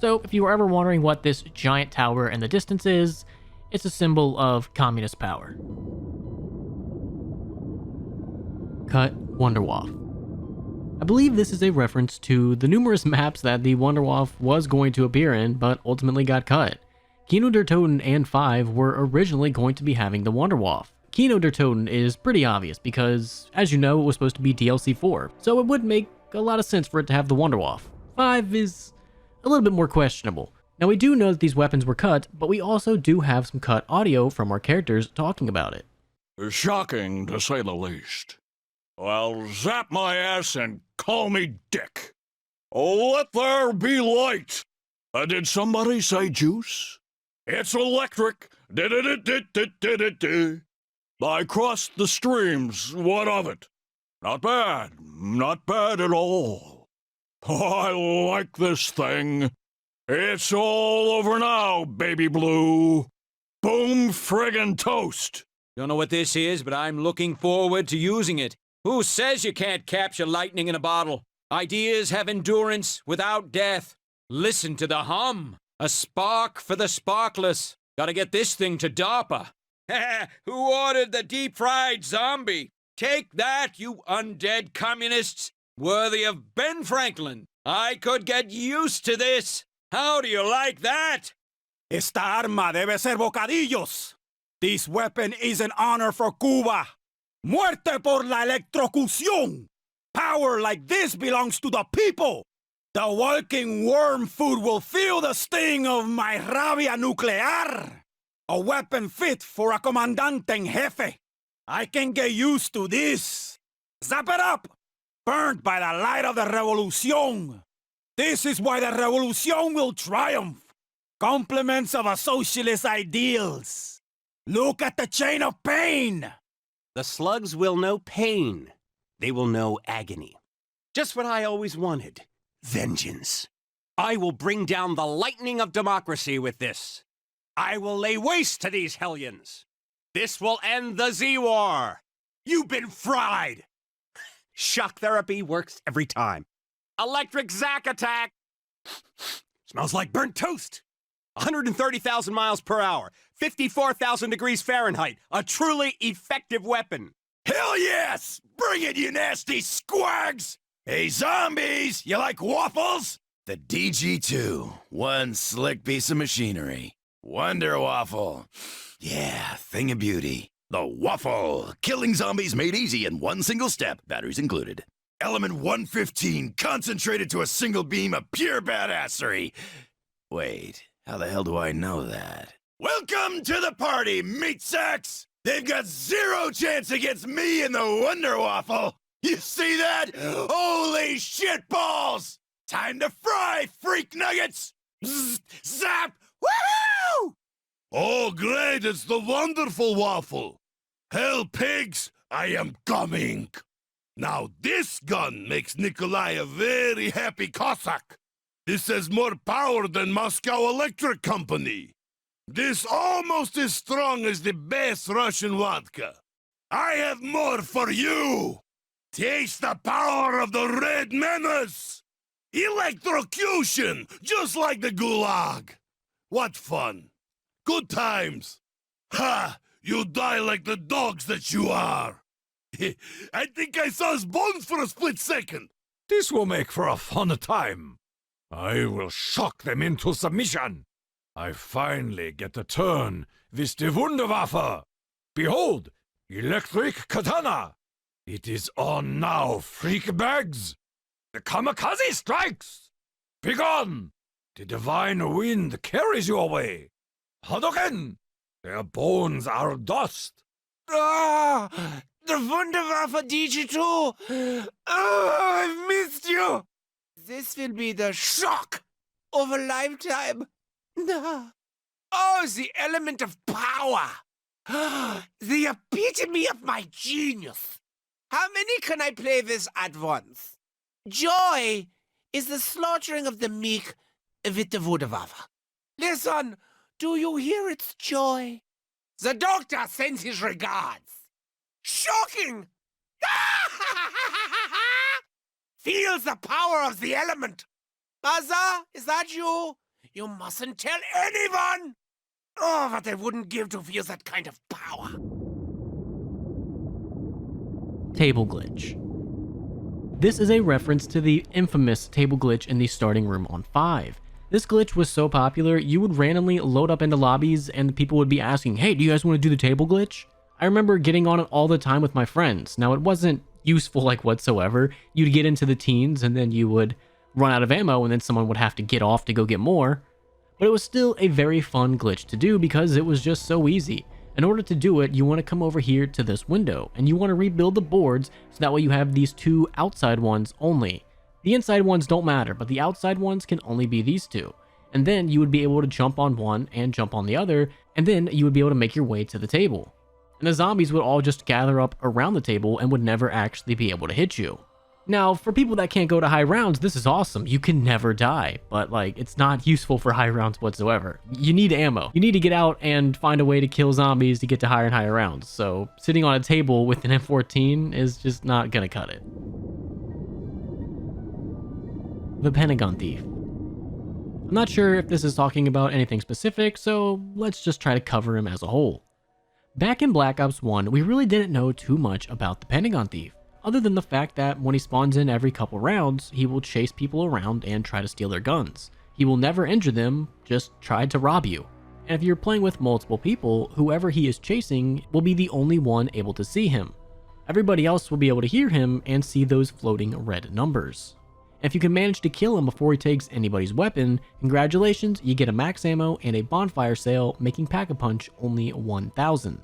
A: So if you were ever wondering what this giant tower in the distance is, it's a symbol of communist power. Cut Wunderwaffe. I believe this is a reference to the numerous maps that the Wunderwaffe was going to appear in, but ultimately got cut. Kino der Toten and 5 were originally going to be having the Wunderwaffe. Kino der Toten is pretty obvious because, as you know, it was supposed to be DLC 4, so it would make a lot of sense for it to have the Wunderwaffe. 5 is a little bit more questionable. Now we do know that these weapons were cut, but we also do have some cut audio from our characters talking about it.
H: Shocking, to say the least. Well, zap my ass and call me Dick. Let there be light. Did somebody say juice? It's electric. I crossed the streams. What of it? Not bad. Not bad at all. I like this thing. It's all over now, baby blue. Boom friggin' toast.
I: Don't know what this is, but I'm looking forward to using it. Who says you can't capture lightning in a bottle? Ideas have endurance without death. Listen to the hum. A spark for the sparkless. Gotta get this thing to DARPA. Who ordered the deep-fried zombie? Take that, you undead communists. Worthy of Ben Franklin. I could get used to this. How do you like that?
J: Esta arma debe ser bocadillos. This weapon is an honor for Cuba. Muerte por la electrocución. Power like this belongs to the people. The walking worm food will feel the sting of my rabia nuclear. A weapon fit for a comandante en jefe. I can get used to this. Zap it up. Burned by the light of the revolution. This is why the revolution will triumph. Compliments of a socialist ideals. Look at the chain of pain.
K: The slugs will know pain. They will know agony. Just what I always wanted. Vengeance. I will bring down the lightning of democracy with this. I will lay waste to these hellions. This will end the Z-War. You've been fried. Shock therapy works every time. Electric Zack attack. Smells like burnt toast. 130,000 miles per hour. 54,000 degrees Fahrenheit. A truly effective weapon.
C: Hell yes! Bring it, you nasty squags! Hey, zombies! You like waffles?
F: The DG2. One slick piece of machinery. Wonder Waffle. Yeah, thing of beauty.
C: The waffle! Killing zombies made easy in one single step, batteries included. Element 115, concentrated to a single beam of pure badassery.
F: Wait, how the hell do I know that?
C: Welcome to the party, meat sacks! They've got zero chance against me and the Wonder Waffle! You see that? Holy shitballs! Time to fry, freak nuggets! Zzz, zap! Woohoo! Oh, great, it's the wonderful waffle! Hell, pigs, I am coming! Now, this gun makes Nikolai a very happy Cossack. This has more power than Moscow Electric Company. This almost as strong as the best Russian vodka. I have more for you! Taste the power of the Red Menace! Electrocution, just like the Gulag! What fun! Good times! Ha! You die like the dogs that you are! I think I saw his bones for a split second!
L: This will make for a fun time. I will shock them into submission. I finally get to turn with the Wunderwaffe. Behold, electric katana! It is on now, freak bags! The kamikaze strikes! Begone! The divine wind carries you away! Hadoken! Their bones are dust!
G: Ah! The Wunderwaffe Digital! Oh, I've missed you! This will be the shock of a lifetime. Oh, the element of power! The epitome of my genius! How many can I play this at once? Joy is the slaughtering of the meek with the Wunderwaffe. Listen, do you hear its joy? The doctor sends his regards. Shocking! Feels the power of the element. Maza, is that you? You mustn't tell anyone! Oh, what I wouldn't give to feel that kind of power.
A: Table glitch. This is a reference to the infamous table glitch in the starting room on 5. This glitch was so popular, you would randomly load up into lobbies and people would be asking, hey, do you guys want to do the table glitch? I remember getting on it all the time with my friends. Now, it wasn't useful like whatsoever. You'd get into the teens and then you would run out of ammo and then someone would have to get off to go get more. But it was still a very fun glitch to do because it was just so easy. In order to do it, you want to come over here to this window and you want to rebuild the boards so that way you have these two outside ones only. The inside ones don't matter, but the outside ones can only be these two. And then you would be able to jump on one and jump on the other, and then you would be able to make your way to the table. And the zombies would all just gather up around the table and would never actually be able to hit you. Now, for people that can't go to high rounds, this is awesome. You can never die, but like, it's not useful for high rounds whatsoever. You need ammo. You need to get out and find a way to kill zombies to get to higher and higher rounds. So sitting on a table with an M14 is just not gonna cut it. The Pentagon Thief. I'm not sure if this is talking about anything specific, so let's just try to cover him as a whole. Back in Black Ops 1, we really didn't know too much about the Pentagon Thief, other than the fact that when he spawns in every couple rounds, he will chase people around and try to steal their guns. He will never injure them, just try to rob you. And if you're playing with multiple people, whoever he is chasing will be the only one able to see him. Everybody else will be able to hear him and see those floating red numbers. If you can manage to kill him before he takes anybody's weapon, congratulations, you get a max ammo and a bonfire sale, making Pack-a-Punch only 1,000.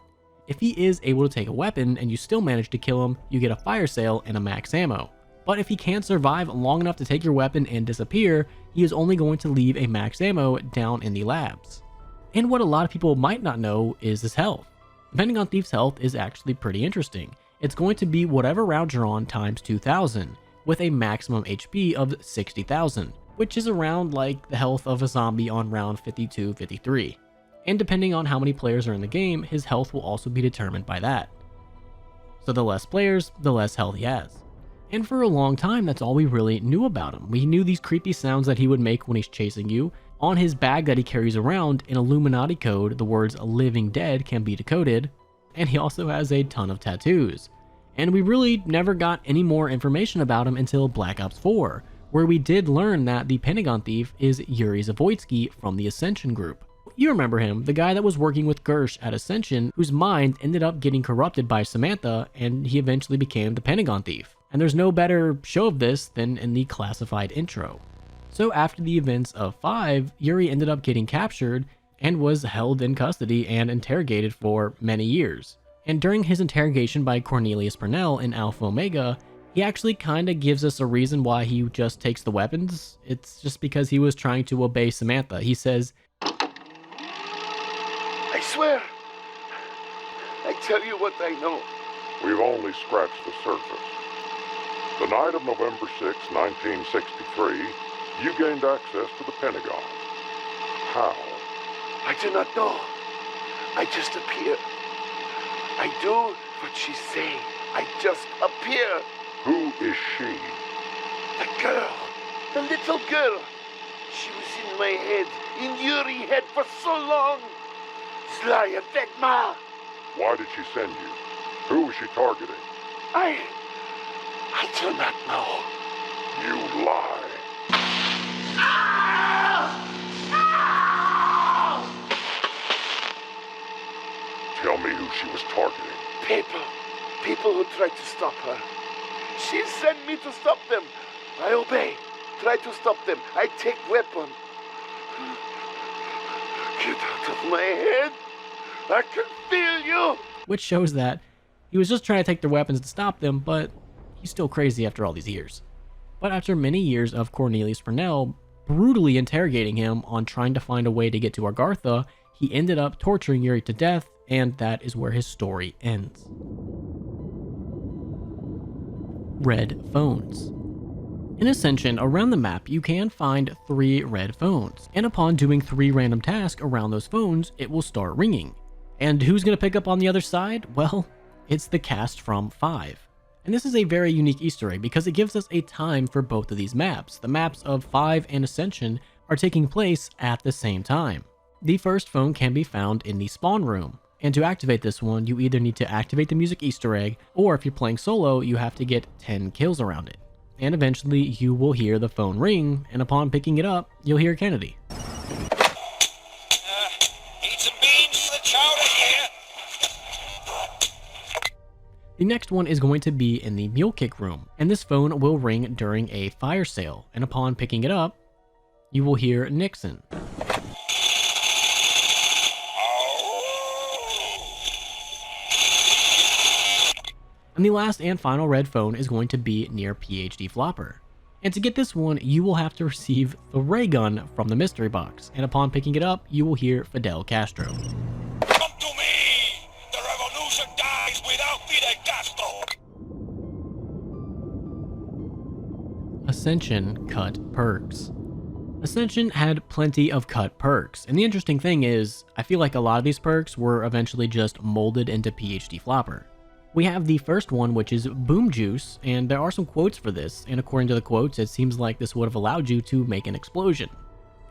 A: If he is able to take a weapon and you still manage to kill him, you get a fire sale and a max ammo. But if he can't survive long enough to take your weapon and disappear, he is only going to leave a max ammo down in the labs. And what a lot of people might not know is his health. The Pentagon Thief's health is actually pretty interesting. It's going to be whatever round you're on times 2,000. With a maximum HP of 60,000, which is around like the health of a zombie on round 52-53. And depending on how many players are in the game, his health will also be determined by that. So the less players, the less health he has. And for a long time, that's all we really knew about him. We knew these creepy sounds that he would make when he's chasing you. On his bag that he carries around, in Illuminati code, the words "living dead" can be decoded. And he also has a ton of tattoos. And we really never got any more information about him until Black Ops 4, where we did learn that the Pentagon Thief is Yuri Zavoitsky from the Ascension group. You remember him, the guy that was working with Gersh at Ascension, whose mind ended up getting corrupted by Samantha, and he eventually became the Pentagon Thief. And there's no better show of this than in the classified intro. So after the events of 5, Yuri ended up getting captured and was held in custody and interrogated for many years. And during his interrogation by Cornelius Purnell in Alpha Omega, he actually kinda gives us a reason why he just takes the weapons. It's just because he was trying to obey Samantha. He says,
E: I swear, I tell you what I know. We've only scratched the surface. The night of November 6, 1963, you gained access to the Pentagon. How? I do not know. I just appear. I do what she say. I just appear. Who is she? The girl. The little girl. She was in my head, in Yuri's head for so long. Zlaya Vetma. Why did she send you? Who was she targeting? I do not know. You lie. Tell me who she was targeting?
M: People who tried to stop her. She sent me to stop them. I obey. Try to stop them. I take weapon. Get out of my head. I can feel you.
A: Which shows that he was just trying to take their weapons to stop them, but he's still crazy after all these years. But after many years of Cornelius Fresnel brutally interrogating him on trying to find a way to get to Agartha, he ended up torturing Yuri to death, and that is where his story ends. Red phones. In Ascension, around the map, you can find 3 red phones, and upon doing 3 random tasks around those phones, it will start ringing. And who's going to pick up on the other side? Well, it's the cast from 5. And this is a very unique Easter egg because it gives us a time for both of these maps. The maps of 5 and Ascension are taking place at the same time. The first phone can be found in the spawn room, and to activate this one, you either need to activate the music Easter egg, or if you're playing solo, you have to get 10 kills around it. And eventually, you will hear the phone ring, and upon picking it up, you'll hear Kennedy.
M: Eat some beans for the chowder here.
A: The next one is going to be in the mule kick room, and this phone will ring during a fire sale, and upon picking it up, you will hear Nixon. And the last and final red phone is going to be near PhD Flopper. And to get this one, you will have to receive the ray gun from the mystery box, and upon picking it up, you will hear Fidel Castro.
M: Come to me! The revolution dies without Fidel Castro!
A: Ascension cut perks. Ascension had plenty of cut perks, and the interesting thing is, I feel like a lot of these perks were eventually just molded into PhD Flopper. We have the first one, which is Boom Juice, and there are some quotes for this, and according to the quotes, it seems like this would have allowed you to make an explosion.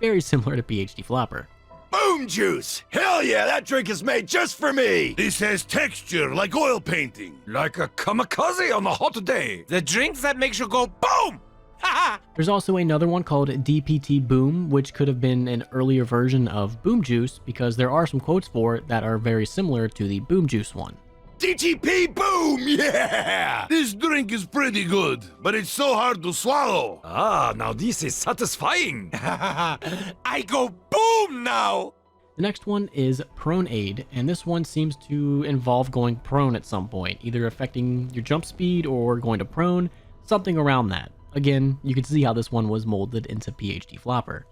A: Very similar to PhD Flopper.
C: Boom juice! Hell yeah, that drink is made just for me! This has texture like oil painting.
L: Like a kamikaze on a hot day.
G: The drink that makes you go boom!
A: There's also another one called DPT Boom, which could have been an earlier version of Boom Juice, because there are some quotes for it that are very similar to the Boom Juice one.
C: DTP boom! Yeah! This drink is pretty good, but it's so hard to swallow.
L: Ah, now this is satisfying.
G: I go boom now!
A: The next one is Prone Aid, and this one seems to involve going prone at some point, either affecting your jump speed or going to prone, something around that. Again, you can see how this one was molded into PhD Flopper.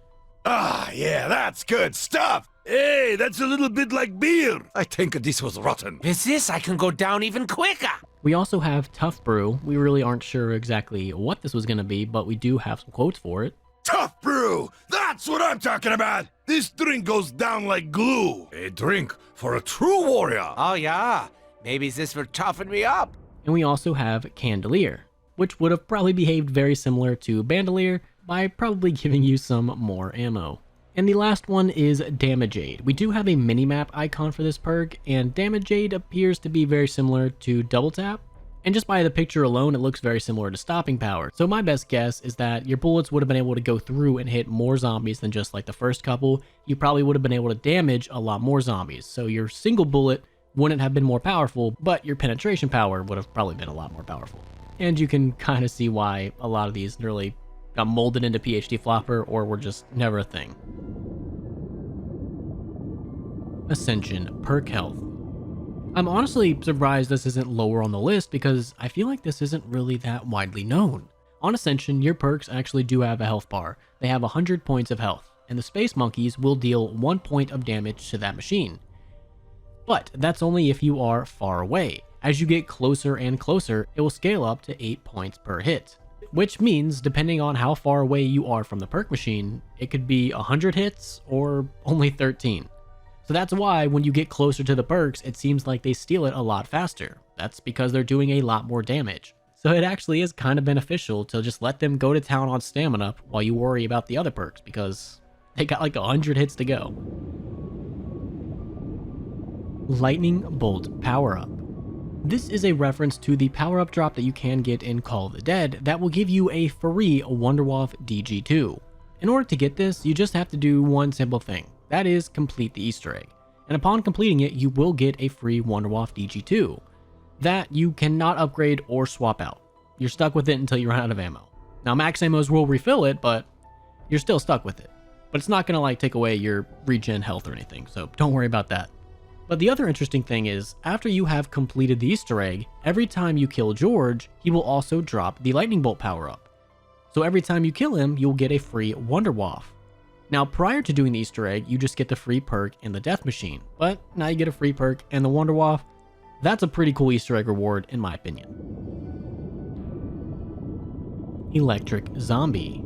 C: Ah, yeah, that's good stuff! Hey, that's a little bit like beer!
L: I think this was rotten.
G: With this, I can go down even quicker!
A: We also have Tough Brew. We really aren't sure exactly what this was going to be, but we do have some quotes for it.
C: Tough Brew! That's what I'm talking about! This drink goes down like glue!
L: A drink for a true warrior.
G: Oh yeah, maybe this will toughen me up.
A: And we also have Candelier, which would have probably behaved very similar to Bandolier by probably giving you some more ammo. And the last one is Damage Aid. We do have a minimap icon for this perk, and Damage Aid appears to be very similar to Double Tap. And just by the picture alone, it looks very similar to Stopping Power. So my best guess is that your bullets would have been able to go through and hit more zombies than just like the first couple. You probably would have been able to damage a lot more zombies. So your single bullet wouldn't have been more powerful, but your penetration power would have probably been a lot more powerful. And you can kind of see why a lot of these really got molded into PhD Flopper or were just never a thing. Ascension Perk Health. I'm honestly surprised this isn't lower on the list because I feel like this isn't really that widely known. On Ascension, your perks actually do have a health bar. They have 100 points of health, and the Space Monkeys will deal 1 point of damage to that machine. But that's only if you are far away. As you get closer and closer, it will scale up to 8 points per hit. Which means, depending on how far away you are from the perk machine, it could be 100 hits or only 13. So that's why when you get closer to the perks, it seems like they steal it a lot faster. That's because they're doing a lot more damage. So it actually is kind of beneficial to just let them go to town on stamina while you worry about the other perks, because they got like 100 hits to go. Lightning Bolt Power-Up. This is a reference to the power-up drop that you can get in Call of the Dead that will give you a free Wunderwaffe DG2. In order to get this, you just have to do one simple thing. That is, complete the Easter egg. and upon completing it, you will get a free Wonderwaff DG2 that you cannot upgrade or swap out. You're stuck with it until you run out of ammo. Now, max ammos will refill it, but you're still stuck with it. But it's not going to like take away your regen health or anything, so don't worry about that. But the other interesting thing is, after you have completed the Easter egg, every time you kill George, he will also drop the lightning bolt power up. So every time you kill him, you'll get a free Wonderwaff. Now, prior to doing the Easter egg, you just get the free perk in the death machine, but now you get a free perk and the Wonderwaff. That's a pretty cool Easter egg reward in my opinion. Electric Zombie.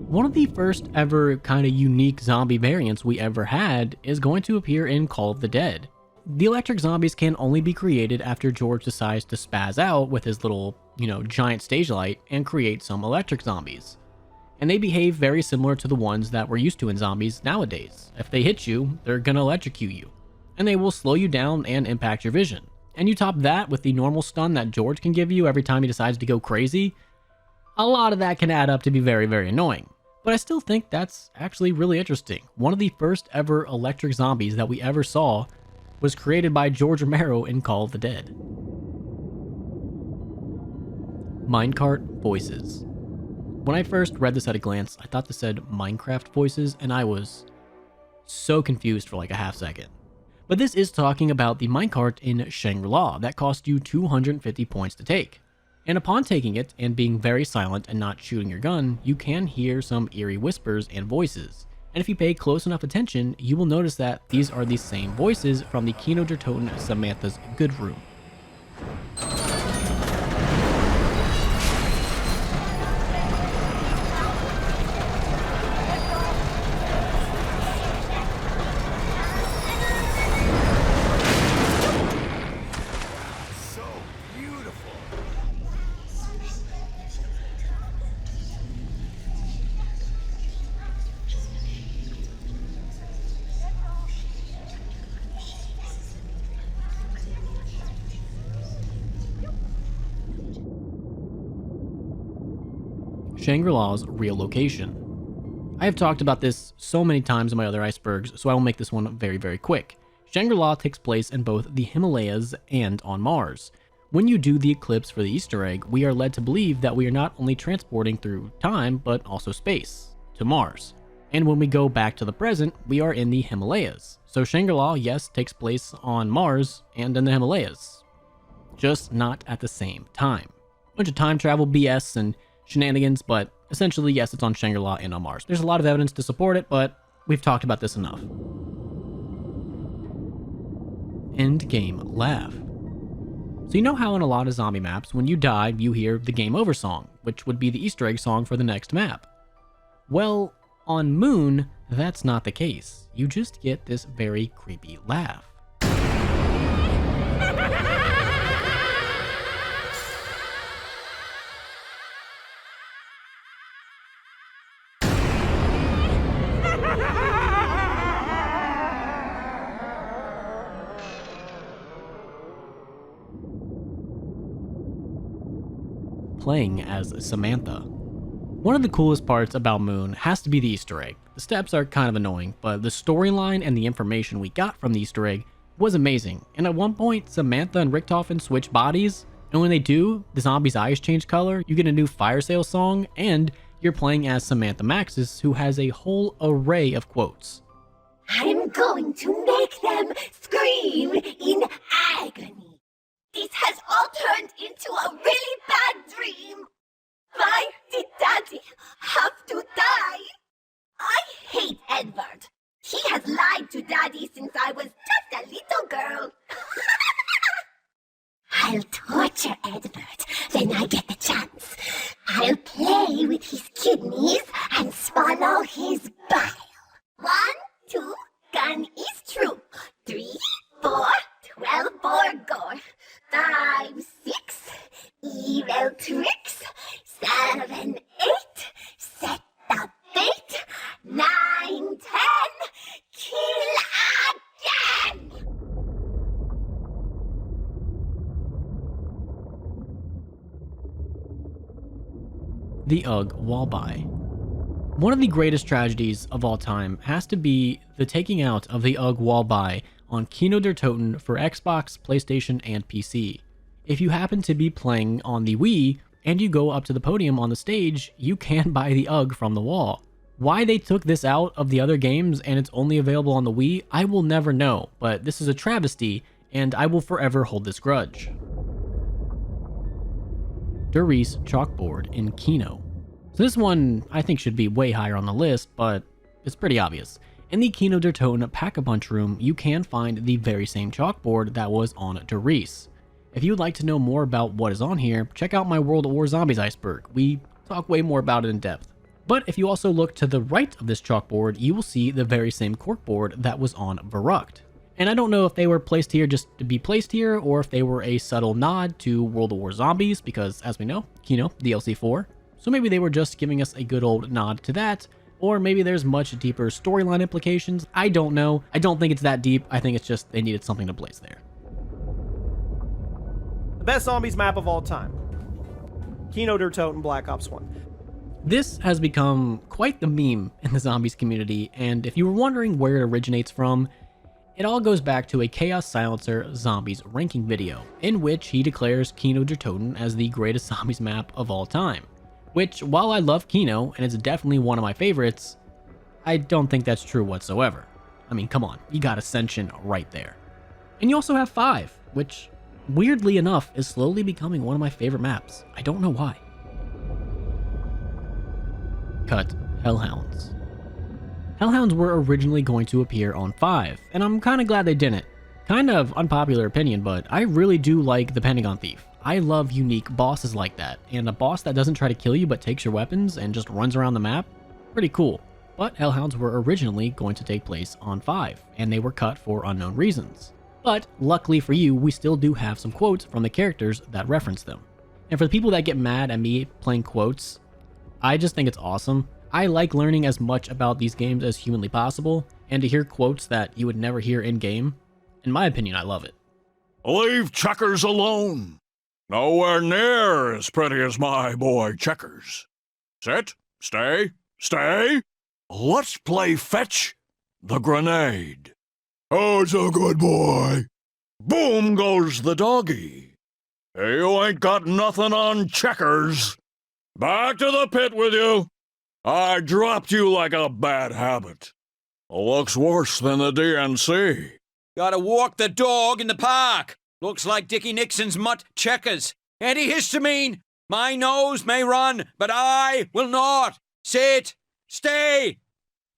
A: One of the first ever kind of unique zombie variants we ever had is going to appear in Call of the Dead. The electric zombies can only be created after George decides to spaz out with his little, giant stage light and create some electric zombies. And they behave very similar to the ones that we're used to in zombies nowadays. If they hit you, they're gonna electrocute you, and they will slow you down and impact your vision. And you top that with the normal stun that George can give you every time he decides to go crazy, a lot of that can add up to be very, very annoying. But I still think that's actually really interesting. One of the first ever electric zombies that we ever saw was created by George Romero in Call of the Dead. Minecart Voices. When I first read this at a glance, I thought this said Minecraft Voices, and I was so confused for like a half second. But this is talking about the minecart in Shangri-La that cost you 250 points to take. And upon taking it and being very silent and not shooting your gun, you can hear some eerie whispers and voices. And if you pay close enough attention, you will notice that these are the same voices from the Kino der Toten Samantha's Good Room. Shangri-La's real location. I have talked about this so many times in my other icebergs, so I will make this one very, very quick. Shangri-La takes place in both the Himalayas and on Mars. When you do the eclipse for the Easter egg, we are led to believe that we are not only transporting through time, but also space, to Mars. And when we go back to the present, we are in the Himalayas. So Shangri-La, yes, takes place on Mars and in the Himalayas. Just not at the same time. Bunch of time travel BS and shenanigans, but essentially, yes, it's on Shangri-La and on Mars. There's a lot of evidence to support it, but we've talked about this enough. Endgame Laugh. So you know how in a lot of zombie maps, when you die, you hear the game over song, which would be the Easter egg song for the next map. Well, on Moon, that's not the case. You just get this very creepy laugh. Playing as Samantha. One of the coolest parts about Moon has to be the Easter egg. The steps are kind of annoying, but the storyline and the information we got from the Easter egg was amazing. And at one point, Samantha and Richtofen switch bodies, and when they do, the zombie's eyes change color, you get a new fire sale song, and you're playing as Samantha Maxis, who has a whole array of quotes.
N: I'm going to make them scream in agony. This has all turned into a really bad dream. Why did Daddy have to die? I hate Edward. He has lied to Daddy since I was just a little girl. I'll torture Edward when I get the chance. I'll play with his kidneys and swallow his bile. 1, 2, gun is true. 3, 4, 12 more gore. 5, 6, evil tricks. 7, 8, set the bait. 9, 10, kill again!
A: The Ugg Wallby. One of the greatest tragedies of all time has to be the taking out of the Ugg Wallby on Kino der Toten for Xbox, PlayStation, and PC. If you happen to be playing on the Wii and you go up to the podium on the stage, you can buy the UGG from the wall. Why they took this out of the other games and it's only available on the Wii, I will never know, but this is a travesty and I will forever hold this grudge. Der Riese chalkboard in Kino. So this one I think should be way higher on the list, but it's pretty obvious. In the Kino der Toten Pack-a-Punch room, you can find the very same chalkboard that was on Der Riese. If you would like to know more about what is on here, check out my World War Zombies Iceberg. We talk way more about it in depth. But if you also look to the right of this chalkboard, you will see the very same corkboard that was on Verrückt. And I don't know if they were placed here just to be placed here, or if they were a subtle nod to World War Zombies, because as we know, Kino, DLC 4. So maybe they were just giving us a good old nod to that, or maybe there's much deeper storyline implications. I don't know. I don't think it's that deep. I think it's just they needed something to place there.
O: The best zombies map of all time. Kino der Toten Black Ops 1.
A: This has become quite the meme in the zombies community, and if you were wondering where it originates from, it all goes back to a Chaos Silencer Zombies ranking video, in which he declares Kino der Toten as the greatest zombies map of all time. Which, while I love Kino, and it's definitely one of my favorites, I don't think that's true whatsoever. I mean, come on, you got Ascension right there. And you also have 5, which, weirdly enough, is slowly becoming one of my favorite maps. I don't know why. Cut Hellhounds. Hellhounds were originally going to appear on 5, and I'm kinda glad they didn't. Kind of unpopular opinion, but I really do like the Pentagon Thief. I love unique bosses like that, and a boss that doesn't try to kill you but takes your weapons and just runs around the map, pretty cool. But Hellhounds were originally going to take place on 5, and they were cut for unknown reasons. But luckily for you, we still do have some quotes from the characters that reference them. And for the people that get mad at me playing quotes, I just think it's awesome. I like learning as much about these games as humanly possible, and to hear quotes that you would never hear in-game, in my opinion, I love it.
H: Leave Checkers alone. Nowhere near as pretty as my boy Checkers. Sit, stay, stay. Let's play fetch the grenade. Who's a good boy? Boom goes the doggy. You ain't got nothing on Checkers. Back to the pit with you. I dropped you like a bad habit. Looks worse than the DNC.
I: Gotta walk the dog in the park. Looks like Dickie Nixon's mutt Checkers. Antihistamine. My nose may run, but I will not. Sit. Stay.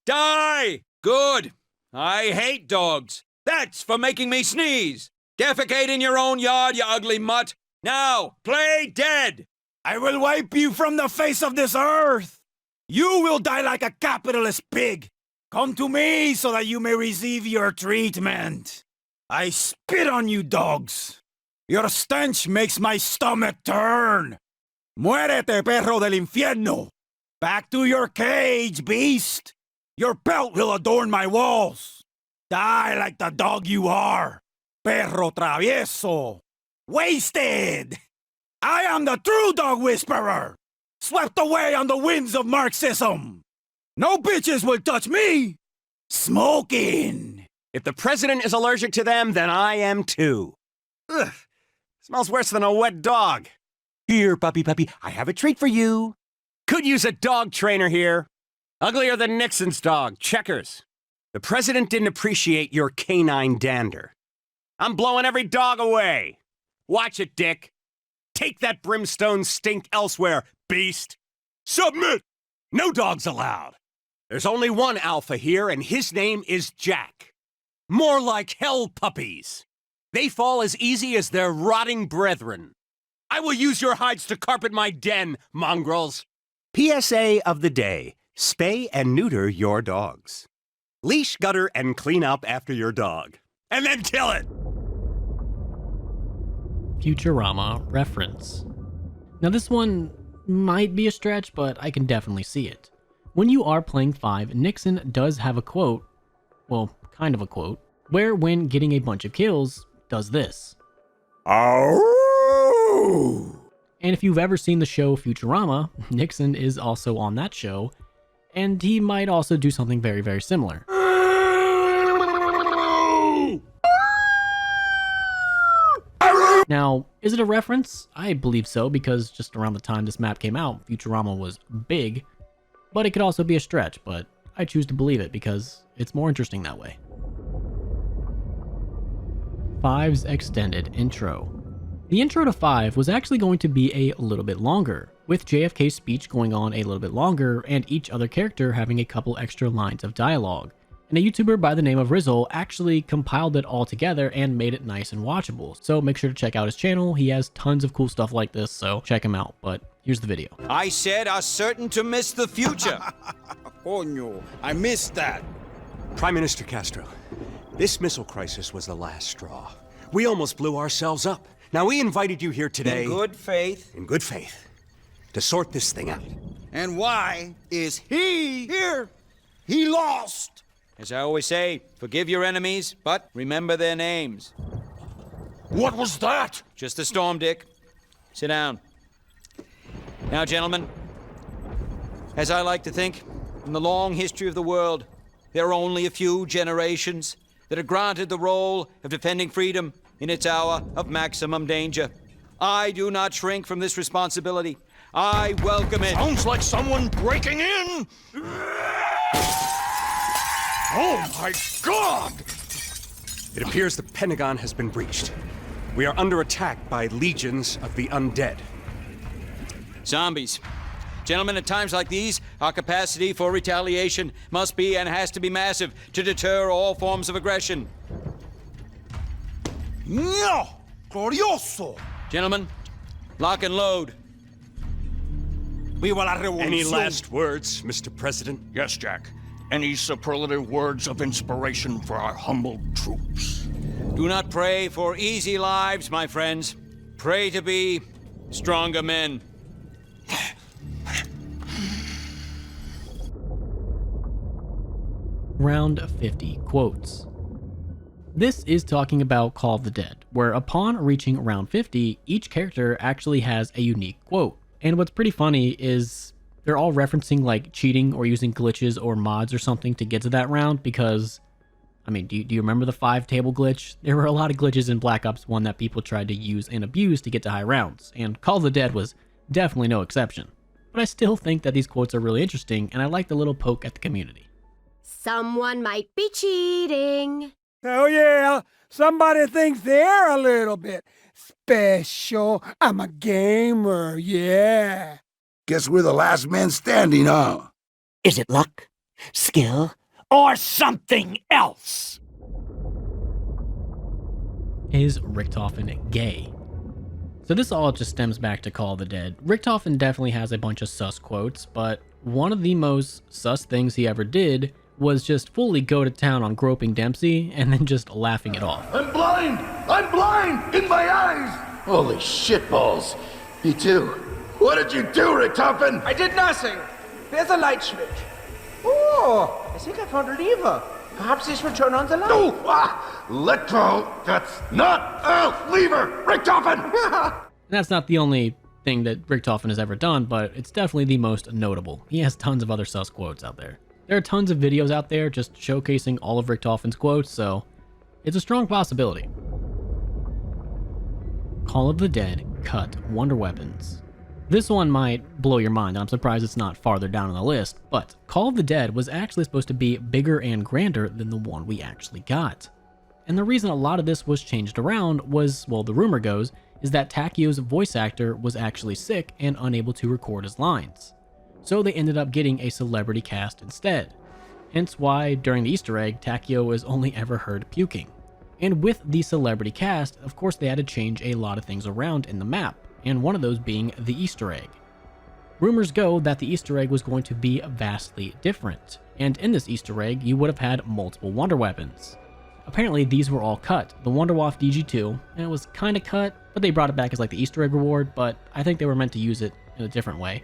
I: Die. Good. I hate dogs. That's for making me sneeze. Defecate in your own yard, you ugly mutt. Now, play dead.
J: I will wipe you from the face of this earth. You will die like a capitalist pig. Come to me so that you may receive your treatment. I spit on you, dogs. Your stench makes my stomach turn. Muérete, perro del infierno. Back to your cage, beast. Your belt will adorn my walls. Die like the dog you are. Perro travieso. Wasted. I am the true dog whisperer. Swept away on the winds of Marxism. No bitches will touch me. Smoking.
K: If the president is allergic to them, then I am too. Ugh. Smells worse than a wet dog. Here, puppy, I have a treat for you. Could use a dog trainer here. Uglier than Nixon's dog, Checkers. The president didn't appreciate your canine dander. I'm blowing every dog away. Watch it, Dick. Take that brimstone stink elsewhere, beast. Submit! No dogs allowed. There's only one alpha here, and his name is Jack. More like hell puppies. They fall as easy as their rotting brethren. I will use your hides to carpet my den, mongrels. PSA of the day. Spay and neuter your dogs. Leash, gutter, and clean up after your dog. And then kill it!
A: Futurama reference. Now this one might be a stretch, but I can definitely see it. When you are playing 5, Nixon does have a quote, well, kind of a quote, where when getting a bunch of kills, does this.
H: Ow!
A: And if you've ever seen the show Futurama, Nixon is also on that show, and he might also do something very, very similar. Now, is it a reference? I believe so, because just around the time this map came out, Futurama was big, but it could also be a stretch, but I choose to believe it because it's more interesting that way. 5's extended intro. The intro to 5 was actually going to be a little bit longer, with JFK's speech going on a little bit longer and each other character having a couple extra lines of dialogue. And a YouTuber by the name of Rizzle actually compiled it all together and made it nice and watchable. So make sure to check out his channel. He has tons of cool stuff like this, so check him out. But here's the video.
I: I said are certain to miss the future.
J: Coño, I missed that.
K: Prime Minister Castro, this missile crisis was the last straw. We almost blew ourselves up. Now, we invited you here today...
G: In good faith.
K: In good faith. To sort this thing out.
J: And why is he here? He lost.
I: As I always say, forgive your enemies, but remember their names.
H: What was that?
I: Just a storm, Dick. Sit down. Now, gentlemen, as I like to think, in the long history of the world, there are only a few generations that are granted the role of defending freedom in its hour of maximum danger. I do not shrink from this responsibility. I welcome it.
H: Sounds like someone breaking in! Oh my God!
K: It appears the Pentagon has been breached. We are under attack by legions of the undead.
I: Zombies. Gentlemen, at times like these, our capacity for retaliation must be and has to be massive to deter all forms of aggression.
J: No! Glorioso!
I: Gentlemen, lock and load.
J: Viva la revolución.
K: Any last words, Mr. President?
H: Yes, Jack. Any superlative words of inspiration for our humble troops?
I: Do not pray for easy lives, my friends. Pray to be stronger men.
A: Round 50 quotes. This is talking about Call of the Dead, where upon reaching round 50, each character actually has a unique quote. And what's pretty funny is they're all referencing like cheating or using glitches or mods or something to get to that round because, I mean, do you remember the 5 table glitch? There were a lot of glitches in Black Ops 1 that people tried to use and abuse to get to high rounds, and Call of the Dead was definitely no exception. But I still think that these quotes are really interesting, and I like the little poke at the community.
P: Someone might be cheating.
Q: Oh yeah, somebody thinks they're a little bit special. I'm a gamer, yeah.
C: Guess we're the last men standing, huh?
R: Is it luck, skill, or something else?
A: Is Richtofen gay? So this all just stems back to Call of the Dead. Richtofen definitely has a bunch of sus quotes, but one of the most sus things he ever did was just fully go to town on groping Dempsey and then just laughing it off.
M: I'm blind! I'm blind! In my eyes! Holy shitballs. Me too. What did you do, Richtofen?
G: I did nothing. There's a light switch. Oh, I think I found a lever. Perhaps this will turn on the light.
M: No! Let go! That's not a lever! Richtofen!
A: That's not the only thing that Richtofen has ever done, but it's definitely the most notable. He has tons of other sus quotes out there. There are tons of videos out there just showcasing all of Richtofen's quotes, so it's a strong possibility. Call of the Dead cut wonder weapons. This one might blow your mind, and I'm surprised it's not farther down on the list, but Call of the Dead was actually supposed to be bigger and grander than the one we actually got. And the reason a lot of this was changed around was, well, the rumor goes, is that Takio's voice actor was actually sick and unable to record his lines. So they ended up getting a celebrity cast instead. Hence why, during the Easter egg, Takio is only ever heard puking. And with the celebrity cast, of course they had to change a lot of things around in the map, and one of those being the Easter egg. Rumors go that the Easter egg was going to be vastly different, and in this Easter egg you would have had multiple wonder weapons. Apparently these were all cut. The Wunderwaffe DG2, and it was kinda cut, but they brought it back as like the Easter egg reward, but I think they were meant to use it in a different way.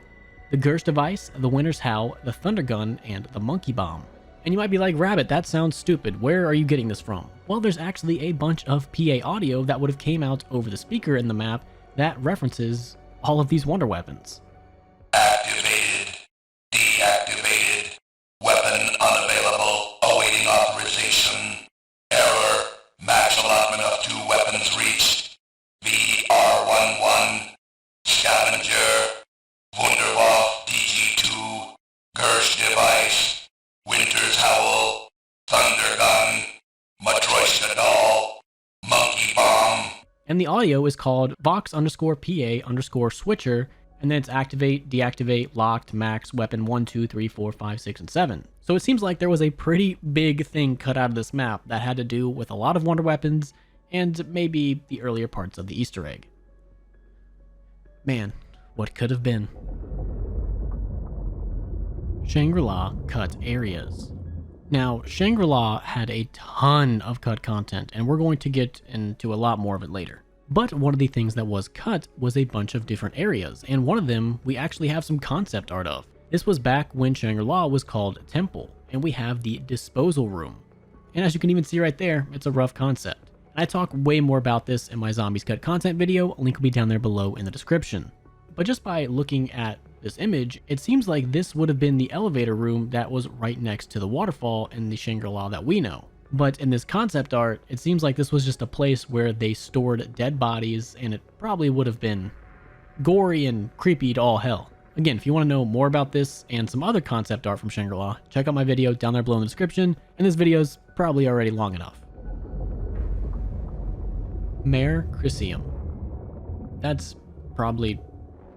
A: The Gersh device, the Winter's Howl, the Thunder Gun, and the Monkey Bomb. And you might be like, Rabbit, that sounds stupid. Where are you getting this from? Well, there's actually a bunch of PA audio that would have came out over the speaker in the map that references all of these wonder weapons.
S: Activated. Deactivated. Weapon unavailable. Awaiting authorization. Error. Max allotment of 2 weapons reached. Be Thunder Gun, Matryoshka Doll, Monkey Bomb.
A: And the audio is called Vox_PA_switcher, and then it's activate, deactivate, locked, max, weapon 1, 2, 3, 4, 5, 6, and 7. So it seems like there was a pretty big thing cut out of this map that had to do with a lot of wonder weapons and maybe the earlier parts of the Easter egg. Man, what could have been? Shangri-La cut areas. Now, Shangri-La had a ton of cut content, and we're going to get into a lot more of it later. But one of the things that was cut was a bunch of different areas, and one of them we actually have some concept art of. This was back when Shangri-La was called Temple, and we have the disposal room. And as you can even see right there, it's a rough concept. And I talk way more about this in my Zombies Cut content video, link will be down there below in the description. But just by looking at this image, it seems like this would have been the elevator room that was right next to the waterfall in the Shangri-La that we know. But in this concept art, it seems like this was just a place where they stored dead bodies, and it probably would have been gory and creepy to all hell. Again, if you want to know more about this and some other concept art from Shangri-La, check out my video down there below in the description, and this video's probably already long enough. Mare Crisium. That's probably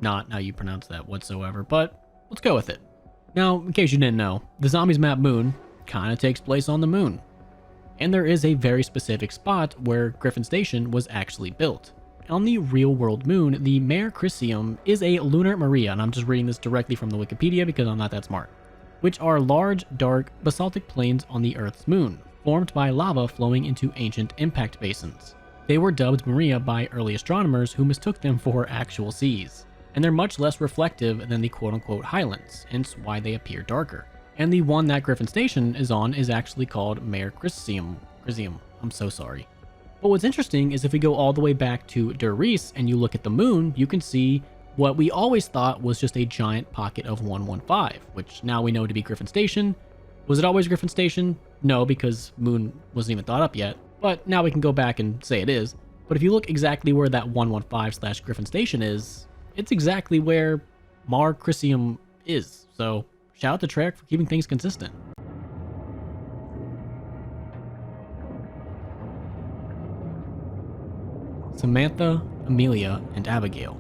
A: not how you pronounce that whatsoever, but let's go with it. Now, in case you didn't know, the Zombies map Moon kind of takes place on the moon. And there is a very specific spot where Griffin Station was actually built. On the real-world moon, the Mare Crisium is a lunar Maria, and I'm just reading this directly from the Wikipedia because I'm not that smart, which are large, dark, basaltic plains on the Earth's moon, formed by lava flowing into ancient impact basins. They were dubbed Maria by early astronomers who mistook them for actual seas, and they're much less reflective than the quote-unquote highlands, hence why they appear darker. And the one that Griffin Station is on is actually called Mare Crisium. I'm so sorry. But what's interesting is if we go all the way back to Der Riese and you look at the moon, you can see what we always thought was just a giant pocket of 115, which now we know to be Griffin Station. Was it always Griffin Station? No, because moon wasn't even thought up yet. But now we can go back and say it is. But if you look exactly where that 115/Griffin Station is, it's exactly where Mare Crisium is. So shout out to Treyarch for keeping things consistent. Samantha, Amelia, and Abigail.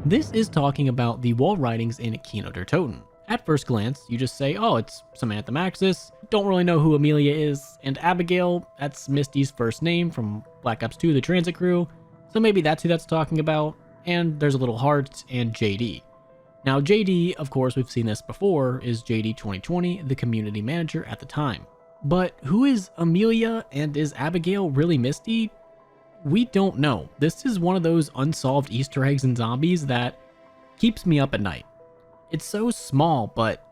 A: This is talking about the wall writings in Kino der Toten. At first glance, you just say, oh, it's Samantha Maxis, don't really know who Amelia is, and Abigail, that's Misty's first name from Black Ops 2, the Transit Crew, so maybe that's who that's talking about, and there's a little heart and JD. Now JD, of course we've seen this before, is JD 2020, the community manager at the time. But who is Amelia and is Abigail really Misty? We don't know. This is one of those unsolved Easter eggs in Zombies that keeps me up at night. It's so small, but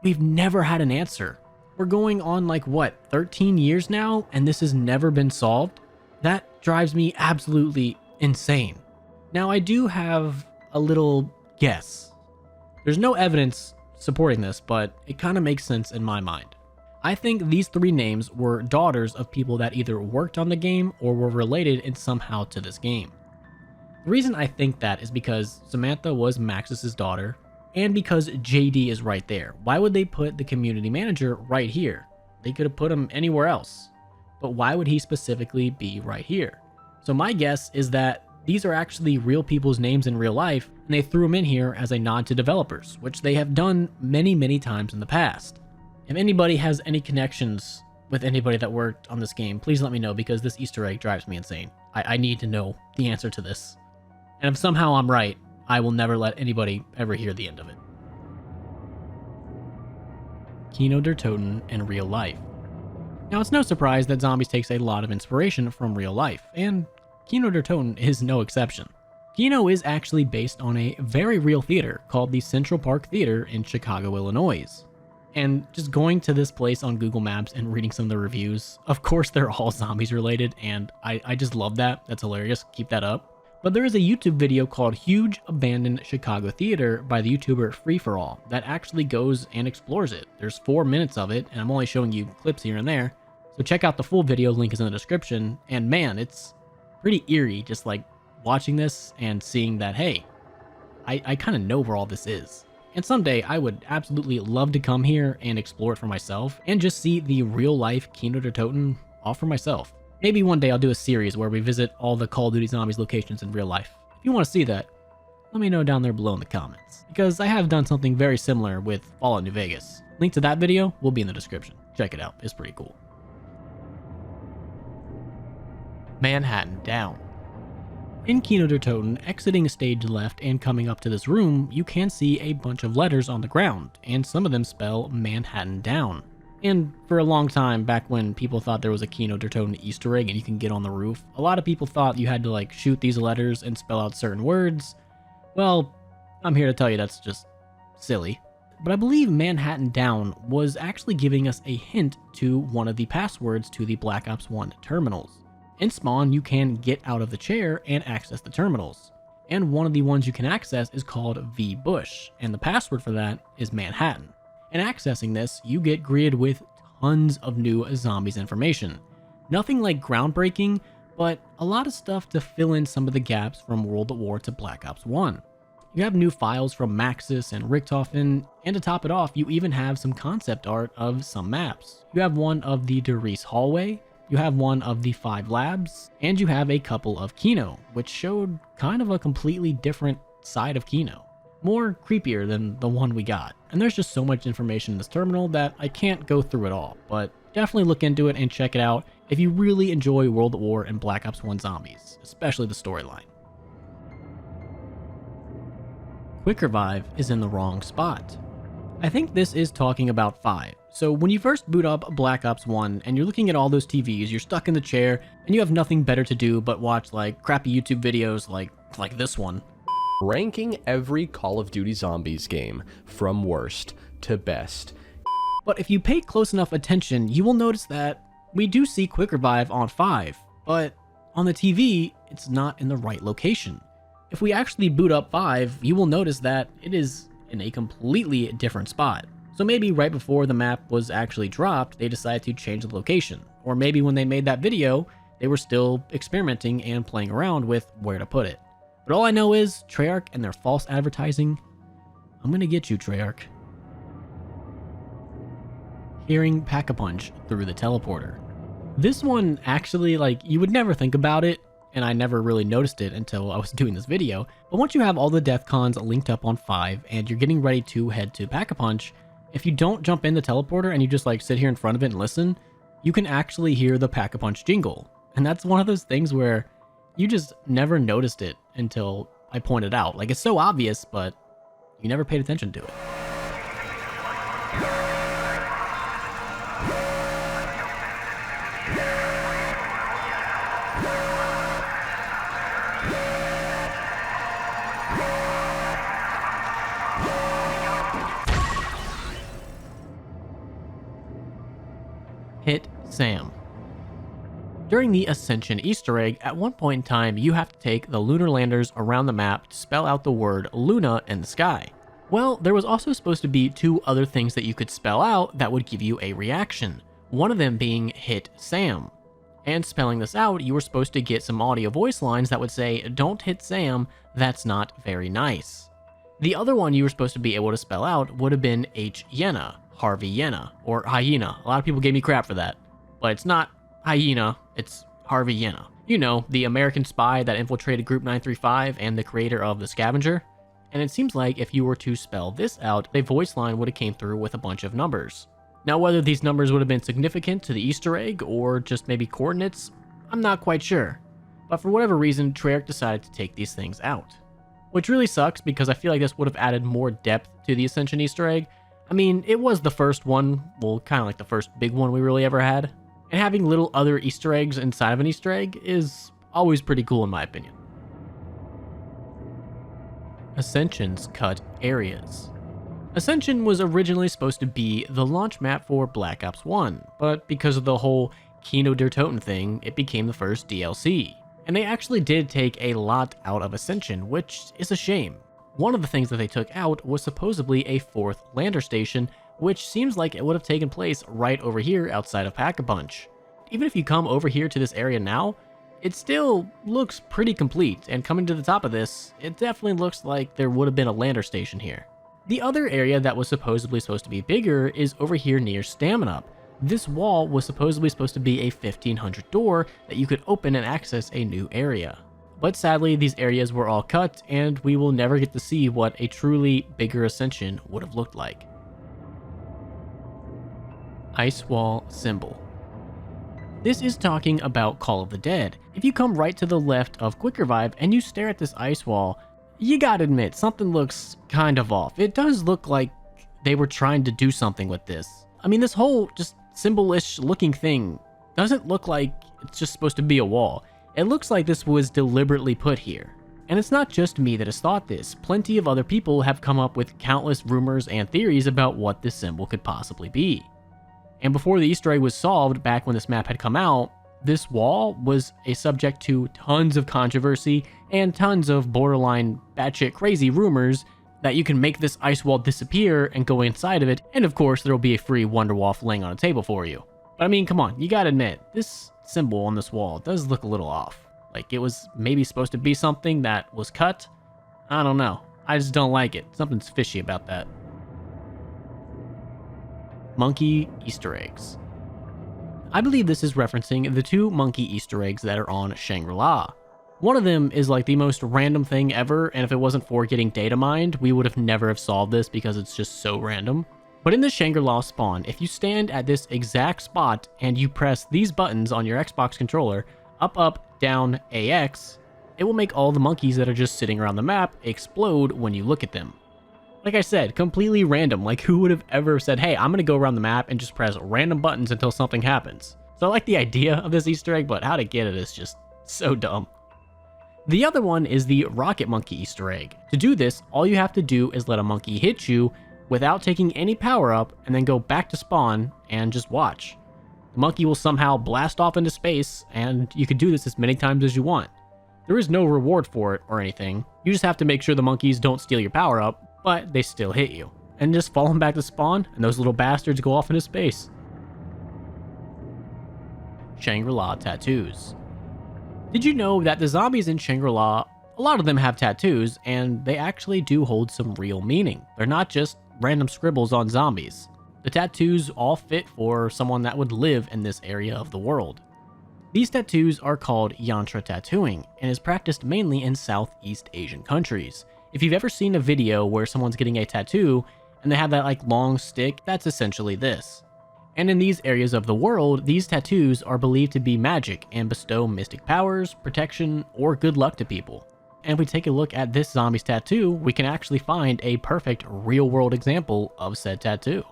A: we've never had an answer. We're going on like, what, 13 years now, and this has never been solved? That drives me absolutely insane. Now, I do have a little guess. There's no evidence supporting this, but it kind of makes sense in my mind. I think these three names were daughters of people that either worked on the game or were related in somehow to this game. The reason I think that is because Samantha was Maxis' daughter, and because JD is right there. Why would they put the community manager right here? They could have put him anywhere else. But why would he specifically be right here? So my guess is that these are actually real people's names in real life, and they threw them in here as a nod to developers, which they have done many, many times in the past. If anybody has any connections with anybody that worked on this game, please let me know, because this Easter egg drives me insane. I need to know the answer to this. And if somehow I'm right, I will never let anybody ever hear the end of it. Kino der Toten in real life. Now, it's no surprise that Zombies takes a lot of inspiration from real life, and Kino der Toten is no exception. Kino is actually based on a very real theater called the Central Park Theater in Chicago, Illinois. And just going to this place on Google Maps and reading some of the reviews, of course they're all zombies related, and I just love that. That's hilarious. Keep that up. But there is a YouTube video called Huge Abandoned Chicago Theater by the YouTuber Free For All that actually goes and explores it. There's 4 minutes of it, and I'm only showing you clips here and there. So check out the full video, link is in the description. And man, it's pretty eerie just like watching this and seeing that, hey, I kind of know where all this is. And someday I would absolutely love to come here and explore it for myself and just see the real life Kino der Toten all for myself. Maybe one day I'll do a series where we visit all the Call of Duty Zombies locations in real life. If you want to see that, let me know down there below in the comments, because I have done something very similar with Fallout New Vegas. Link to that video will be in the description. Check it out, it's pretty cool. Manhattan Down. In Kino der Toten, exiting stage left and coming up to this room, you can see a bunch of letters on the ground, and some of them spell Manhattan Down. And for a long time, back when people thought there was a Kino der Toten Easter egg and you can get on the roof, a lot of people thought you had to like shoot these letters and spell out certain words. Well, I'm here to tell you that's just silly. But I believe Manhattan Down was actually giving us a hint to one of the passwords to the Black Ops 1 terminals. In Spawn, you can get out of the chair and access the terminals. And one of the ones you can access is called V-Bush, and the password for that is Manhattan. And accessing this, you get greeted with tons of new zombies information. Nothing like groundbreaking, but a lot of stuff to fill in some of the gaps from World at War to Black Ops 1. You have new files from Maxis and Richthofen, and to top it off, you even have some concept art of some maps. You have one of the Der Riese hallway, you have one of the 5 labs, and you have a couple of Kino, which showed kind of a completely different side of Kino. More creepier than the one we got. And there's just so much information in this terminal that I can't go through it all, but definitely look into it and check it out if you really enjoy World at War and Black Ops 1 zombies, especially the storyline. Quick Revive is in the wrong spot. I think this is talking about 5. So when you first boot up Black Ops 1 and you're looking at all those TVs, you're stuck in the chair and you have nothing better to do but watch like crappy YouTube videos like this one.
T: Ranking every Call of Duty Zombies game from worst to best.
A: But if you pay close enough attention, you will notice that we do see Quick Revive on 5, but on the TV, it's not in the right location. If we actually boot up 5, you will notice that it is in a completely different spot. So maybe right before the map was actually dropped, they decided to change the location. Or maybe when they made that video, they were still experimenting and playing around with where to put it. But all I know is, Treyarch and their false advertising, I'm gonna get you, Treyarch. Hearing Pack-a-Punch through the teleporter. This one actually, like, you would never think about it, and I never really noticed it until I was doing this video. But once you have all the death cons linked up on 5 and you're getting ready to head to Pack-a-Punch, if you don't jump in the teleporter and you just like sit here in front of it and listen, you can actually hear the Pack-a-Punch jingle. And that's one of those things where you just never noticed it until I pointed out. Like, it's so obvious, but you never paid attention to it. Hit Sam. During the Ascension Easter egg, at one point in time, you have to take the lunar landers around the map to spell out the word Luna in the sky. Well, there was also supposed to be 2 other things that you could spell out that would give you a reaction. One of them being Hit Sam. And spelling this out, you were supposed to get some audio voice lines that would say, "Don't hit Sam, that's not very nice." The other one you were supposed to be able to spell out would have been Hyena, Harvey Yena, or Hyena. A lot of people gave me crap for that, but it's not Hyena, it's Harvey Yena. You know, the American spy that infiltrated Group 935 and the creator of The Scavenger. And it seems like if you were to spell this out, a voice line would have came through with a bunch of numbers. Now, whether these numbers would have been significant to the Easter egg or just maybe coordinates, I'm not quite sure. But for whatever reason, Treyarch decided to take these things out. Which really sucks because I feel like this would have added more depth to the Ascension Easter egg. I mean, it was the first one, well, kind of like the first big one we really ever had. And having little other Easter eggs inside of an Easter egg is always pretty cool in my opinion. Ascension's cut areas. Ascension was originally supposed to be the launch map for Black Ops 1, but because of the whole Kino der Toten thing, it became the first DLC. And they actually did take a lot out of Ascension, which is a shame. One of the things that they took out was supposedly a 4th lander station, which seems like it would have taken place right over here outside of Pack-a-Punch. Even if you come over here to this area now, it still looks pretty complete, and coming to the top of this, it definitely looks like there would have been a lander station here. The other area that was supposed to be bigger is over here near Stamina. This wall was supposed to be a 1500 door that you could open and access a new area. But sadly, these areas were all cut, and we will never get to see what a truly bigger ascension would have looked like. Ice Wall Symbol. This is talking about Call of the Dead. If you come right to the left of Quick Revive and you stare at this ice wall, you gotta admit, something looks kind of off. It does look like they were trying to do something with this. I mean, this whole just symbol-ish looking thing doesn't look like it's just supposed to be a wall. It looks like this was deliberately put here. And it's not just me that has thought this. Plenty of other people have come up with countless rumors and theories about what this symbol could possibly be. And before the Easter egg was solved, back when this map had come out, this wall was a subject to tons of controversy and tons of borderline batshit crazy rumors that you can make this ice wall disappear and go inside of it, and of course there will be a free Wonder Waffle laying on a table for you. But I mean, come on, you gotta admit, this symbol on this wall does look a little off. Like it was maybe supposed to be something that was cut? I don't know. I just don't like it. Something's fishy about that. Monkey Easter eggs. I believe this is referencing the 2 monkey Easter eggs that are on Shangri-La. One of them is like the most random thing ever, and if it wasn't for getting data mined, we would have never have solved this because it's just so random. But in the Shangri-La spawn, if you stand at this exact spot and you press these buttons on your Xbox controller, up, up, down, AX, it will make all the monkeys that are just sitting around the map explode when you look at them. Like I said, completely random. Like who would have ever said, hey, I'm gonna go around the map and just press random buttons until something happens. So I like the idea of this Easter egg, but how to get it is just so dumb. The other one is the Rocket Monkey Easter egg. To do this, all you have to do is let a monkey hit you without taking any power up and then go back to spawn and just watch. The monkey will somehow blast off into space, and you can do this as many times as you want. There is no reward for it or anything. You just have to make sure the monkeys don't steal your power up, but they still hit you. And just fall them back to spawn, and those little bastards go off into space. Shangri-La tattoos. Did you know that the zombies in Shangri-La, a lot of them have tattoos, and they actually do hold some real meaning. They're not just random scribbles on zombies. The tattoos all fit for someone that would live in this area of the world. These tattoos are called yantra tattooing, and is practiced mainly in Southeast Asian countries. If you've ever seen a video where someone's getting a tattoo, and they have that like long stick, that's essentially this. And in these areas of the world, these tattoos are believed to be magic and bestow mystic powers, protection, or good luck to people. And if we take a look at this zombie's tattoo, we can actually find a perfect real-world example of said tattoo.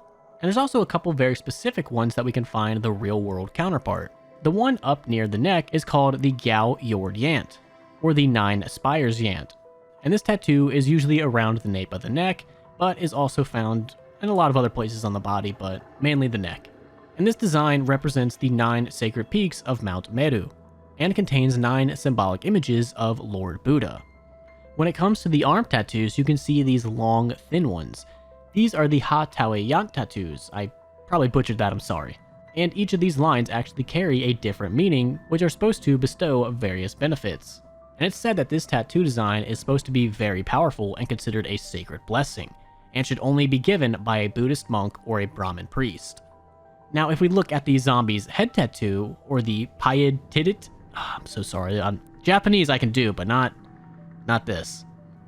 A: And there's also a couple very specific ones that we can find the real-world counterpart. The one up near the neck is called the Gao Yord Yant, or the 9 Spires Yant. And this tattoo is usually around the nape of the neck, but is also found in a lot of other places on the body, but mainly the neck. And this design represents the 9 sacred peaks of Mount Meru, and contains 9 symbolic images of Lord Buddha. When it comes to the arm tattoos, you can see these long, thin ones. These are the Ha Taue Yant tattoos. I probably butchered that, I'm sorry. And each of these lines actually carry a different meaning, which are supposed to bestow various benefits. And it's said that this tattoo design is supposed to be very powerful and considered a sacred blessing, and should only be given by a Buddhist monk or a Brahmin priest. Now, if we look at the zombie's head tattoo, or the Payed Tidit, I'm so sorry, Japanese I can do, but not this.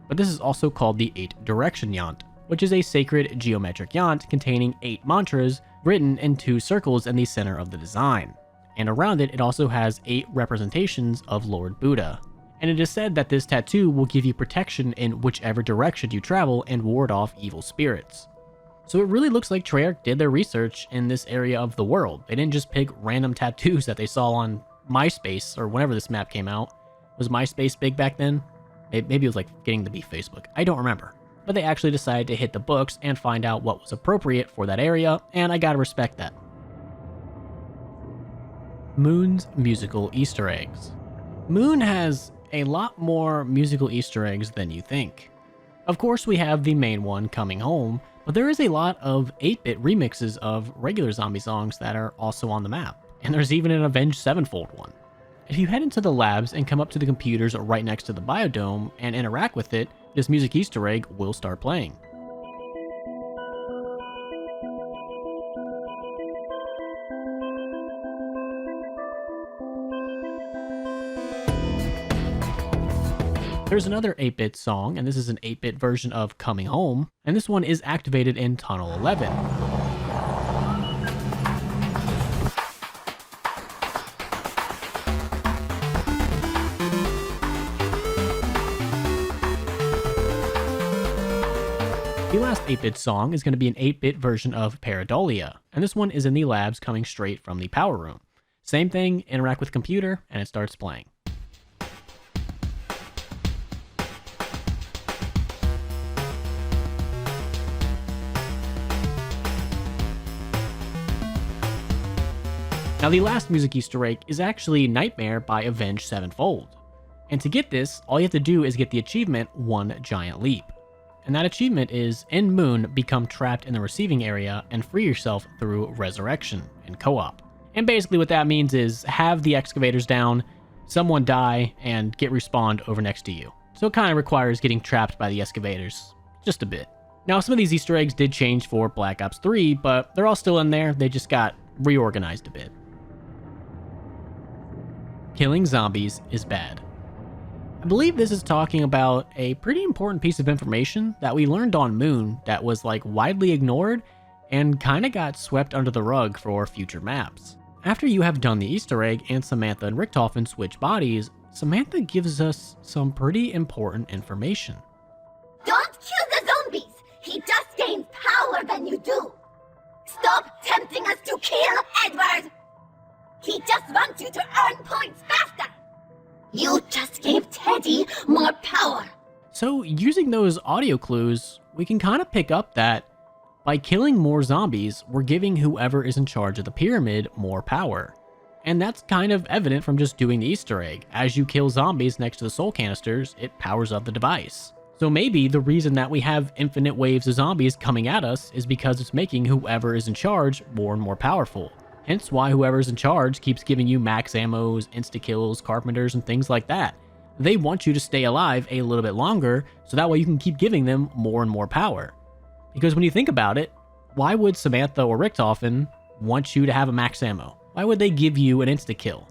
A: But this is also called the 8 Direction Yant, which is a sacred geometric yant containing 8 mantras written in 2 circles in the center of the design. And around it, it also has 8 representations of Lord Buddha. And it is said that this tattoo will give you protection in whichever direction you travel and ward off evil spirits. So it really looks like Treyarch did their research in this area of the world. They didn't just pick random tattoos that they saw on MySpace or whenever this map came out. Was MySpace big back then? Maybe it was like getting to be Facebook. I don't remember. But they actually decided to hit the books and find out what was appropriate for that area, and I gotta respect that. Moon's musical Easter eggs. Moon has a lot more musical Easter eggs than you think. Of course, we have the main one, Coming Home, but there is a lot of 8-bit remixes of regular zombie songs that are also on the map, and there's even an Avenged Sevenfold one. If you head into the labs and come up to the computers right next to the biodome and interact with it, this music Easter egg will start playing. There's another 8-bit song, and this is an 8-bit version of Coming Home, and this one is activated in Tunnel 11. The last 8-bit song is going to be an 8-bit version of Pareidolia, and this one is in the labs coming straight from the power room. Same thing, interact with computer, and it starts playing. Now the last music Easter egg is actually Nightmare by Avenged Sevenfold. And to get this, all you have to do is get the achievement One Giant Leap. And that achievement is, in Moon, become trapped in the receiving area and free yourself through resurrection in co-op. And basically what that means is have the excavators down, someone die, and get respawned over next to you. So it kind of requires getting trapped by the excavators, just a bit. Now some of these Easter eggs did change for Black Ops 3, but they're all still in there, they just got reorganized a bit. Killing zombies is bad. I believe this is talking about a pretty important piece of information that we learned on Moon that was like widely ignored and kinda got swept under the rug for future maps. After you have done the Easter egg and Samantha and Richtofen switch bodies, Samantha gives us some pretty important information.
N: Don't kill the zombies! He just gains power when you do! Stop tempting us to kill Edward! He just wants you to earn points faster! You just gave Teddy more power!
A: So using those audio clues, we can kind of pick up that by killing more zombies, we're giving whoever is in charge of the pyramid more power. And that's kind of evident from just doing the Easter egg. As you kill zombies next to the soul canisters, it powers up the device. So maybe the reason that we have infinite waves of zombies coming at us is because it's making whoever is in charge more and more powerful. Hence why whoever's in charge keeps giving you max ammos, insta-kills, carpenters, and things like that. They want you to stay alive a little bit longer, so that way you can keep giving them more and more power. Because when you think about it, why would Samantha or Richtofen want you to have a max ammo? Why would they give you an insta-kill?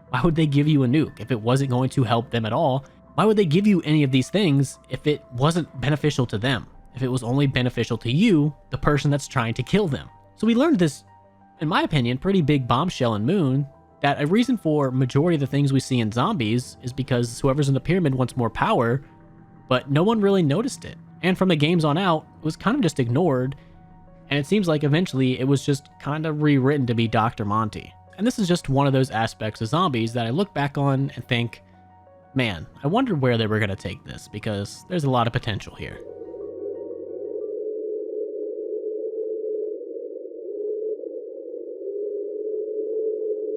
A: Why would they give you a nuke if it wasn't going to help them at all? Why would they give you any of these things if it wasn't beneficial to them? If it was only beneficial to you, the person that's trying to kill them? So we learned this, in my opinion, pretty big bombshell in Moon, that a reason for majority of the things we see in zombies is because whoever's in the pyramid wants more power, but no one really noticed it. And from the games on out, it was kind of just ignored, and it seems like eventually it was just kind of rewritten to be Dr. Monty. And this is just one of those aspects of zombies that I look back on and think, man, I wonder where they were going to take this, because there's a lot of potential here.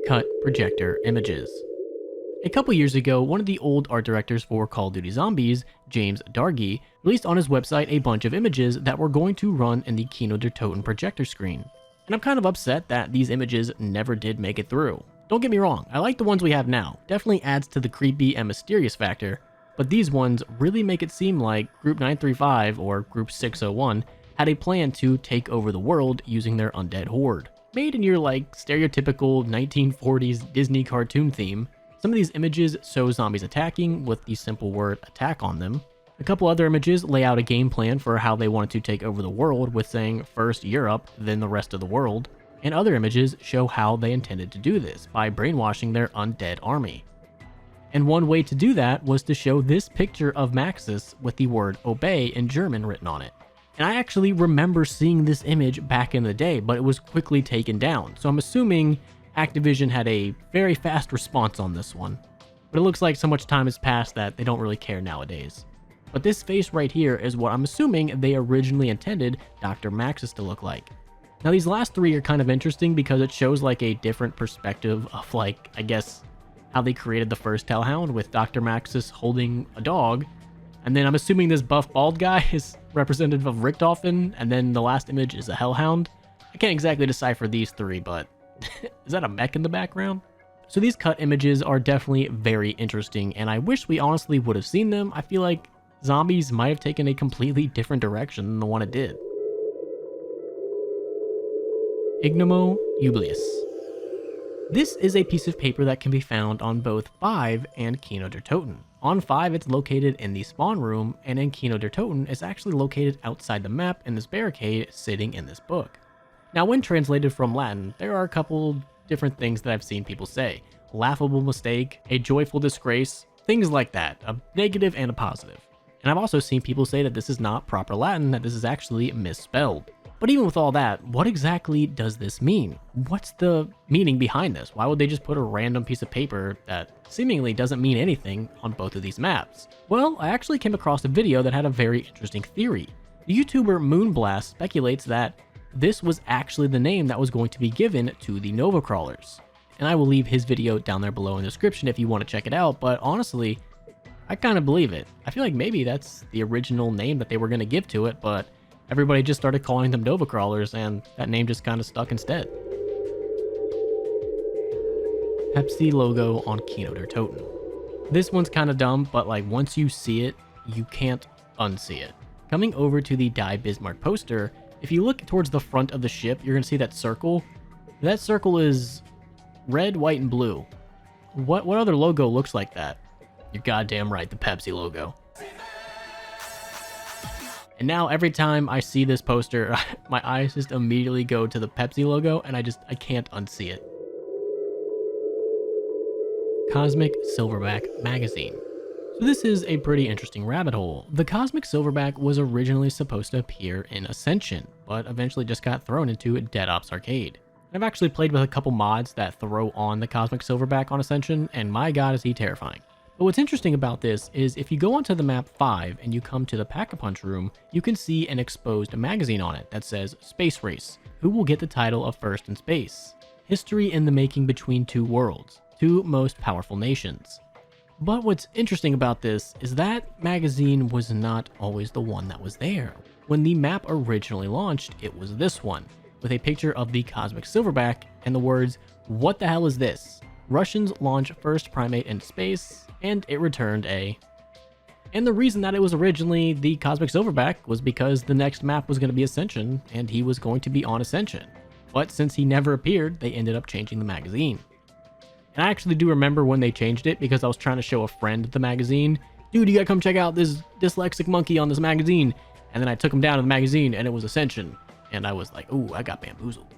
A: Cut projector images. A couple years ago, one of the old art directors for Call of Duty Zombies, James Dargy, released on his website a bunch of images that were going to run in the Kino der Toten projector screen. And I'm kind of upset that these images never did make it through. Don't get me wrong, I like the ones we have now, definitely adds to the creepy and mysterious factor, but these ones really make it seem like Group 935 or Group 601 had a plan to take over the world using their undead horde. Made in your like stereotypical 1940s Disney cartoon theme, some of these images show zombies attacking with the simple word attack on them. A couple other images lay out a game plan for how they wanted to take over the world with saying first Europe, then the rest of the world. And other images show how they intended to do this by brainwashing their undead army. And one way to do that was to show this picture of Maxis with the word obey in German written on it. And I actually remember seeing this image back in the day, but it was quickly taken down. So I'm assuming Activision had a very fast response on this one. But it looks like so much time has passed that they don't really care nowadays. But this face right here is what I'm assuming they originally intended Dr. Maxis to look like. Now these last three are kind of interesting because it shows like a different perspective of like, I guess, how they created the first Hellhound with Dr. Maxis holding a dog. And then I'm assuming this buff bald guy is representative of Richtofen, and then the last image is a Hellhound. I can't exactly decipher these three, but is that a mech in the background? So these cut images are definitely very interesting, and I wish we honestly would have seen them. I feel like zombies might have taken a completely different direction than the one it did. Ignomo Ublius. This is a piece of paper that can be found on both 5 and Kino der Toten. On 5, it's located in the spawn room, and in Kino der Toten, it's actually located outside the map in this barricade sitting in this book. Now, when translated from Latin, there are a couple different things that I've seen people say. Laughable mistake, a joyful disgrace, things like that, a negative and a positive. And I've also seen people say that this is not proper Latin, that this is actually misspelled. But even with all that, what exactly does this mean? What's the meaning behind this? Why would they just put a random piece of paper that seemingly doesn't mean anything on both of these maps? Well, I actually came across a video that had a very interesting theory. The YouTuber Moonblast speculates that this was actually the name that was going to be given to the Nova Crawlers. And I will leave his video down there below in the description if you want to check it out, but honestly, I kind of believe it. I feel like maybe that's the original name that they were going to give to it, but everybody just started calling them Nova Crawlers, and that name just kind of stuck instead. Pepsi logo on Kino der Toten. This one's kind of dumb, but like once you see it, you can't unsee it. Coming over to the Die Bismarck poster, if you look towards the front of the ship, you're going to see that circle. That circle is red, white, and blue. What other logo looks like that? You're goddamn right, the Pepsi logo. And now every time I see this poster, my eyes just immediately go to the Pepsi logo, and I can't unsee it. Cosmic Silverback Magazine. So this is a pretty interesting rabbit hole. The Cosmic Silverback was originally supposed to appear in Ascension, but eventually just got thrown into Dead Ops Arcade. I've actually played with a couple mods that throw on the Cosmic Silverback on Ascension, and my god is he terrifying. But what's interesting about this is if you go onto the map 5 and you come to the Pack-a-Punch room, you can see an exposed magazine on it that says Space Race, who will get the title of First in Space. History in the making between two worlds, two most powerful nations. But what's interesting about this is that magazine was not always the one that was there. When the map originally launched, it was this one, with a picture of the Cosmic Silverback and the words, "What the hell is this? Russians launch first primate into space," and it returned a... And the reason that it was originally the Cosmic Silverback was because the next map was going to be Ascension, and he was going to be on Ascension. But since he never appeared, they ended up changing the magazine. And I actually do remember when they changed it because I was trying to show a friend the magazine. Dude, you gotta come check out this dyslexic monkey on this magazine. And then I took him down to the magazine and it was Ascension. And I was like, ooh, I got bamboozled.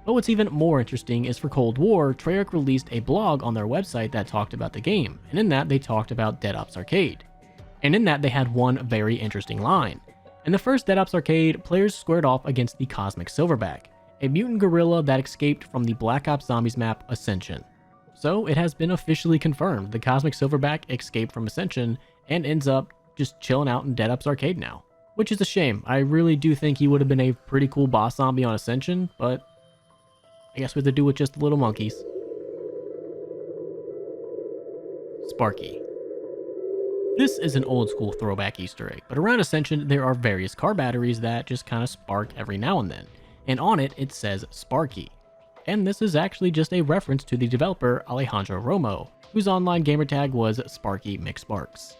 A: But what's even more interesting is for Cold War, Treyarch released a blog on their website that talked about the game. And in that, they talked about Dead Ops Arcade. And in that, they had one very interesting line. In the first Dead Ops Arcade, players squared off against the Cosmic Silverback, a mutant gorilla that escaped from the Black Ops Zombies map Ascension. So it has been officially confirmed. The Cosmic Silverback escaped from Ascension and ends up just chilling out in Dead Ops Arcade now. Which is a shame. I really do think he would have been a pretty cool boss zombie on Ascension, but I guess we have to do with just the little monkeys. Sparky. This is an old school throwback Easter egg, but around Ascension there are various car batteries that just kind of spark every now and then. And on it says Sparky. And this is actually just a reference to the developer Alejandro Romo, whose online gamertag was Sparky McSparks.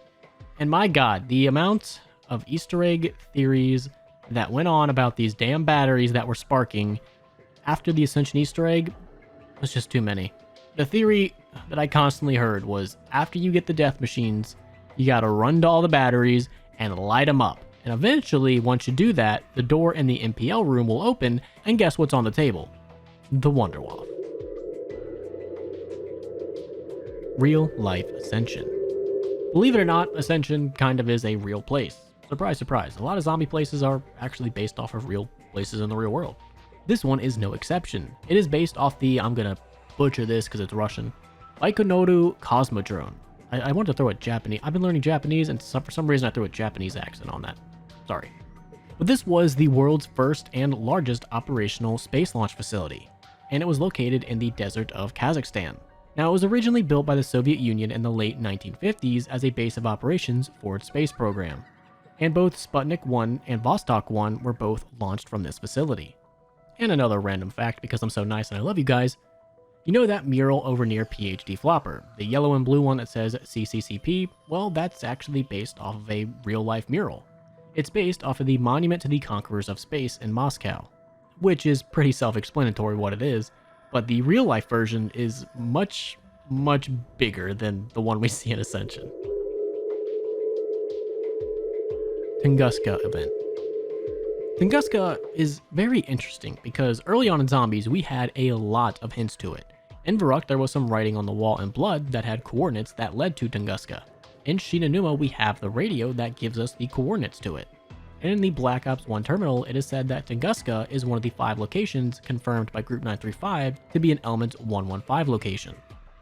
A: And my god, the amount of Easter egg theories that went on about these damn batteries that were sparking after the Ascension Easter egg was just too many. The theory that I constantly heard was after you get the death machines, you gotta run to all the batteries and light them up. And eventually, once you do that, the door in the MPL room will open, and guess what's on the table? The Wonderwaff. Real life Ascension. Believe it or not, Ascension kind of is a real place. Surprise, surprise. A lot of zombie places are actually based off of real places in the real world. This one is no exception. It is based off the, I'm gonna butcher this because it's Russian, Baikonuru Cosmodrome. I wanted to throw a Japanese, I've been learning Japanese and for some reason I threw a Japanese accent on that. Sorry. But this was the world's first and largest operational space launch facility, and it was located in the desert of Kazakhstan. Now, it was originally built by the Soviet Union in the late 1950s as a base of operations for its space program, and both Sputnik 1 and Vostok 1 were both launched from this facility. And another random fact, because I'm so nice and I love you guys, you know that mural over near PhD Flopper, the yellow and blue one that says CCCP? Well, that's actually based off of a real-life mural. It's based off of the Monument to the Conquerors of Space in Moscow, which is pretty self-explanatory what it is, but the real life version is much, much bigger than the one we see in Ascension. Tunguska event. Tunguska is very interesting because early on in Zombies, we had a lot of hints to it. In Varuk, there was some writing on the wall in blood that had coordinates that led to Tunguska. In Shinonuma, we have the radio that gives us the coordinates to it. And in the Black Ops 1 terminal, it is said that Tunguska is one of the 5 locations confirmed by Group 935 to be an Element 115 location.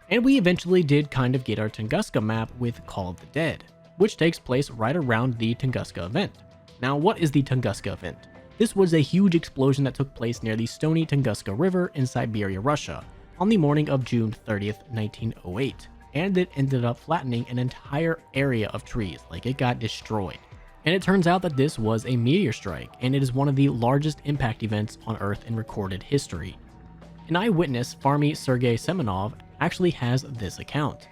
A: And we eventually did kind of get our Tunguska map with Call of the Dead, which takes place right around the Tunguska event. Now, what is the Tunguska event? This was a huge explosion that took place near the Stony Tunguska River in Siberia, Russia, on the morning of June 30th, 1908, and it ended up flattening an entire area of trees, like it got destroyed. And it turns out that this was a meteor strike, and it is one of the largest impact events on Earth in recorded history. An eyewitness, Farmy Sergei Semenov, actually has this account.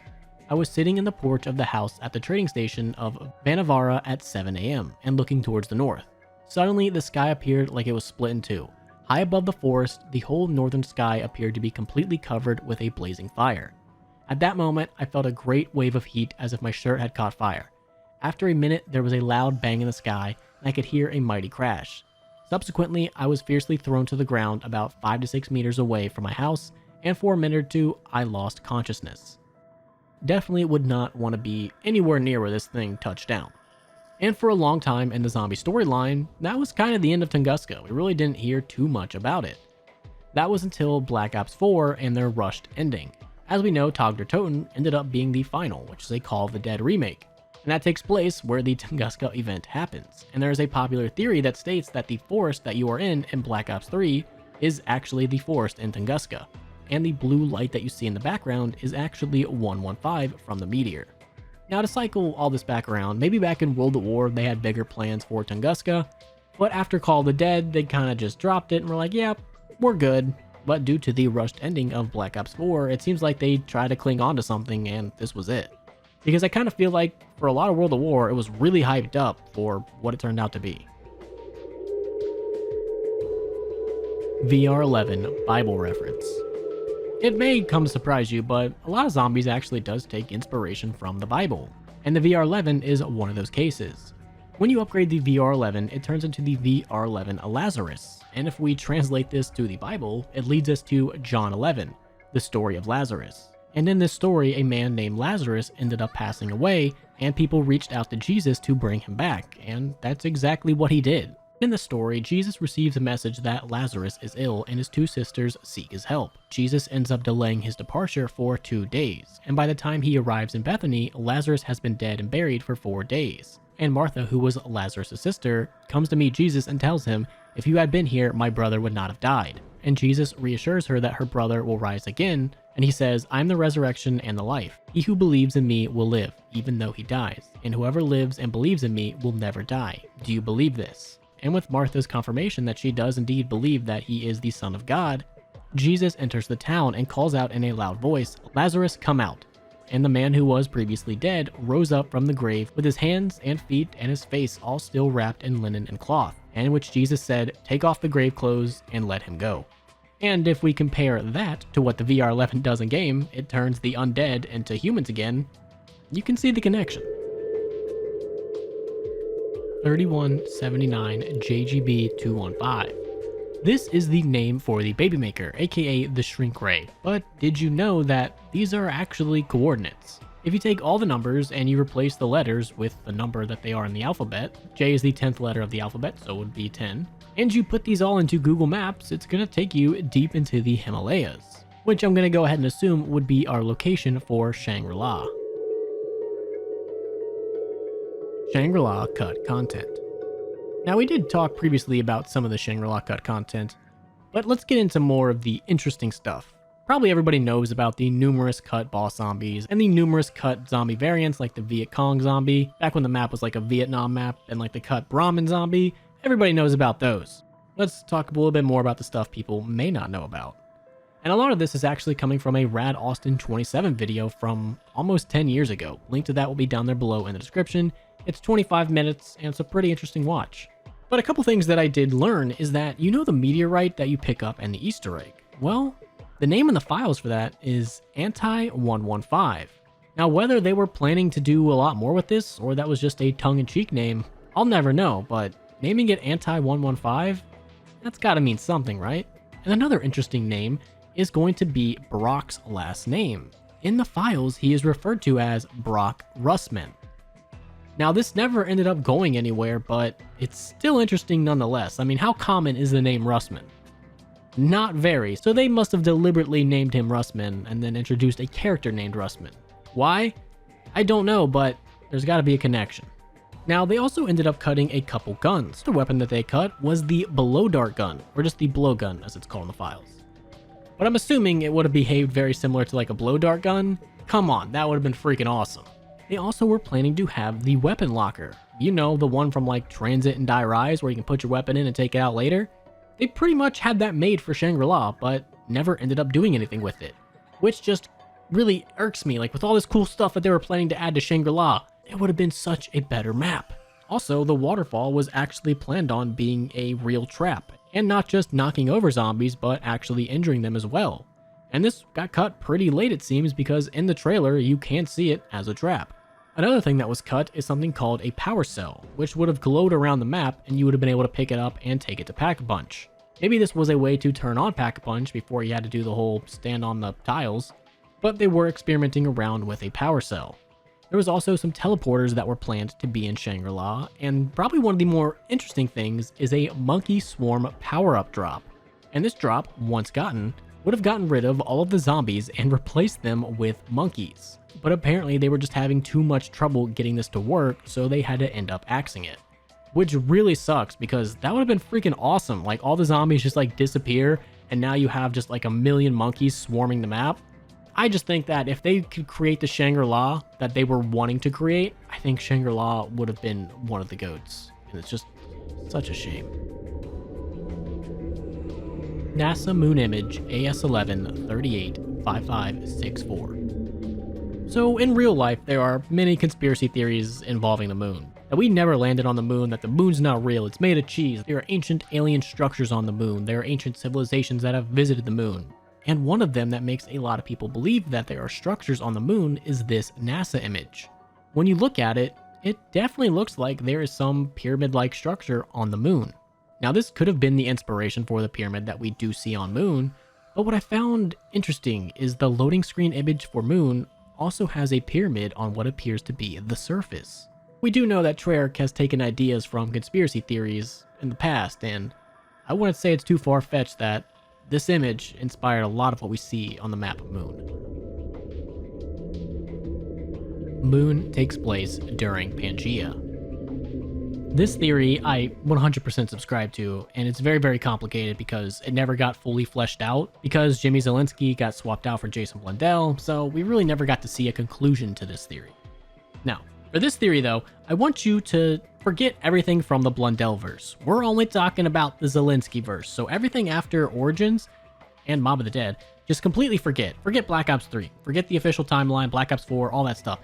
A: I was sitting in the porch of the house at the trading station of Vanavara at 7 a.m. and looking towards the north. Suddenly, the sky appeared like it was split in two. High above the forest, the whole northern sky appeared to be completely covered with a blazing fire. At that moment, I felt a great wave of heat as if my shirt had caught fire. After a minute, there was a loud bang in the sky, and I could hear a mighty crash. Subsequently, I was fiercely thrown to the ground about 5 to 6 meters away from my house, and for a minute or two, I lost consciousness. Definitely would not want to be anywhere near where this thing touched down. And for a long time in the zombie storyline, that was kind of the end of Tunguska. We really didn't hear too much about it. That was until Black Ops 4 and their rushed ending. As we know, Tag der Toten ended up being the final, which is a Call of the Dead remake. And that takes place where the Tunguska event happens. And there is a popular theory that states that the forest that you are in Black Ops 3 is actually the forest in Tunguska. And the blue light that you see in the background is actually 115 from the meteor. Now, to cycle all this back around, maybe back in World at War they had bigger plans for Tunguska, but after Call of the Dead they kind of just dropped it and were like, yeah, we're good. But due to the rushed ending of Black Ops 4, it seems like they tried to cling on to something and this was it. Because I kind of feel like for a lot of World at War it was really hyped up for what it turned out to be. VR11 Bible reference. It may come to surprise you, but a lot of Zombies actually does take inspiration from the Bible, and the VR11 is one of those cases. When you upgrade the VR11, it turns into the VR11 Lazarus, and if we translate this to the Bible, it leads us to John 11, the story of Lazarus. And in this story, a man named Lazarus ended up passing away, and people reached out to Jesus to bring him back, and that's exactly what he did. In the story, Jesus receives a message that Lazarus is ill and his 2 sisters seek his help. Jesus ends up delaying his departure for 2 days, and by the time he arrives in Bethany, Lazarus has been dead and buried for 4 days. And Martha, who was Lazarus' sister, comes to meet Jesus and tells him, "If you had been here, my brother would not have died." And Jesus reassures her that her brother will rise again, and he says, "I am the resurrection and the life. He who believes in me will live, even though he dies, and whoever lives and believes in me will never die. Do you believe this?" And with Martha's confirmation that she does indeed believe that he is the Son of God, Jesus enters the town and calls out in a loud voice, "Lazarus, come out." And the man who was previously dead rose up from the grave with his hands and feet and his face all still wrapped in linen and cloth, and in which Jesus said, "Take off the grave clothes and let him go." And if we compare that to what the VR11 does in game, it turns the undead into humans again, you can see the connection. 3179 JGB 215. This is the name for the baby maker, aka the shrink ray. But did you know that these are actually coordinates? If you take all the numbers and you replace the letters with the number that they are in the alphabet, J is the 10th letter of the alphabet, so it would be 10, and you put these all into Google Maps, it's going to take you deep into the Himalayas, which I'm going to go ahead and assume would be our location for Shangri-La. Shangri-La cut content. Now, we did talk previously about some of the Shangri-La cut content, but let's get into more of the interesting stuff. Probably everybody knows about the numerous cut boss zombies and the numerous cut zombie variants like the Viet Cong zombie, back when the map was like a Vietnam map, and like the cut Brahmin zombie. Everybody knows about those. Let's talk a little bit more about the stuff people may not know about. And a lot of this is actually coming from a Rad Austin 27 video from almost 10 years ago. Link to that will be down there below in the description. It's 25 minutes, and it's a pretty interesting watch. But a couple things that I did learn is that, you know, the meteorite that you pick up and the Easter egg? Well, The name in the files for that is Anti-115. Now, whether they were planning to do a lot more with this, or that was just a tongue-in-cheek name, I'll never know, but naming it Anti-115, that's gotta mean something, right? And another interesting name is going to be Brock's last name. In the files, he is referred to as Brock Russman. Now, this never ended up going anywhere, but it's still interesting nonetheless. I mean, how common is the name Russman? Not very, so they must have deliberately named him Russman and then introduced a character named Russman. Why? I don't know, but there's gotta be a connection. Now, they also ended up cutting a couple guns. The weapon that they cut was the blow dart gun, or just the blowgun as it's called in the files. But I'm assuming it would have behaved very similar to like a blow dart gun. Come on, that would have been freaking awesome. They also were planning to have the weapon locker. You know, the one from like Transit and Die Rise where you can put your weapon in and take it out later. They pretty much had that made for Shangri-La, but never ended up doing anything with it. Which just really irks me. Like, with all this cool stuff that they were planning to add to Shangri-La, it would have been such a better map. Also, the waterfall was actually planned on being a real trap, and not just knocking over zombies, but actually injuring them as well. And this got cut pretty late, it seems, because in the trailer, you can't see it as a trap. Another thing that was cut is something called a power cell, which would have glowed around the map and you would have been able to pick it up and take it to Pack-a-Punch. Maybe this was a way to turn on Pack-a-Punch before you had to do the whole stand on the tiles, but they were experimenting around with a power cell. There was also some teleporters that were planned to be in Shangri-La, and probably one of the more interesting things is a Monkey Swarm power-up drop. And this drop, once gotten, would have gotten rid of all of the zombies and replaced them with monkeys. But apparently they were just having too much trouble getting this to work, so they had to end up axing it. Which really sucks, because that would have been freaking awesome. Like, all the zombies just like disappear, and now you have just like a million monkeys swarming the map. I just think that if they could create the Shangri-La that they were wanting to create, I think Shangri-La would have been one of the GOATs. And it's just such a shame. NASA Moon Image AS11 385564. So in real life, there are many conspiracy theories involving the moon. That we never landed on the moon, that the moon's not real, it's made of cheese. There are ancient alien structures on the moon. There are ancient civilizations that have visited the moon. And one of them that makes a lot of people believe that there are structures on the moon is this NASA image. When you look at it, it definitely looks like there is some pyramid-like structure on the moon. Now, this could have been the inspiration for the pyramid that we do see on Moon, but what I found interesting is the loading screen image for Moon also has a pyramid on what appears to be the surface. We do know that Treyarch has taken ideas from conspiracy theories in the past, and I wouldn't say it's too far-fetched that this image inspired a lot of what we see on the map of Moon. Moon takes place during Pangea. This theory I 100% subscribe to, and it's very, very complicated because it never got fully fleshed out, because Jimmy Zielinski got swapped out for Jason Blundell, so we really never got to see a conclusion to this theory. Now, for this theory though, I want you to forget everything from the Blundell verse. We're only talking about the Zielinski verse, so everything after Origins and Mob of the Dead, just completely forget. Forget Black Ops 3, forget the official timeline, Black Ops 4, all that stuff.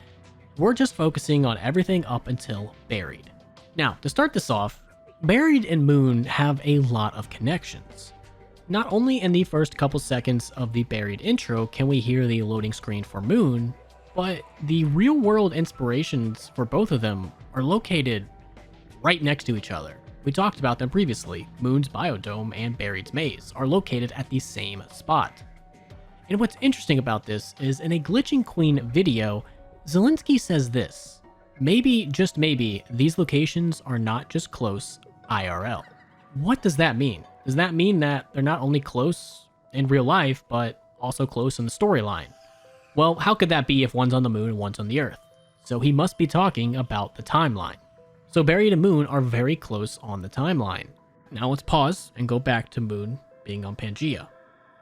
A: We're just focusing on everything up until Buried. Now, to start this off, Buried and Moon have a lot of connections. Not only in the first couple seconds of the Buried intro can we hear the loading screen for Moon, but the real-world inspirations for both of them are located right next to each other. We talked about them previously. Moon's Biodome and Buried's Maze are located at the same spot. And what's interesting about this is in a Glitching Queen video, Zielinski says this: maybe, just maybe, these locations are not just close IRL. What does that mean? Does that mean that they're not only close in real life, but also close in the storyline? Well, how could that be if one's on the moon and one's on the Earth? So he must be talking about the timeline. So Buried and Moon are very close on the timeline. Now let's pause and go back to Moon being on Pangea.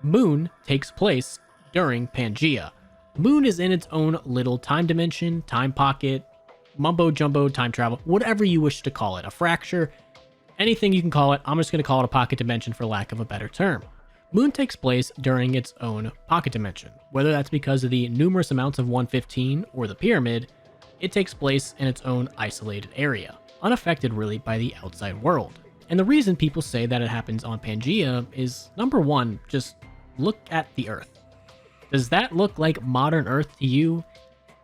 A: Moon takes place during Pangea. Moon is in its own little time dimension, time pocket, mumbo jumbo, time travel, whatever you wish to call it, a fracture, anything you can call it. I'm just going to call it a pocket dimension for lack of a better term. Moon takes place during its own pocket dimension. Whether that's because of the numerous amounts of 115 or the pyramid, it takes place in its own isolated area, unaffected really by the outside world. And the reason people say that it happens on Pangea is, number one, just look at the Earth. Does that look like modern Earth to you?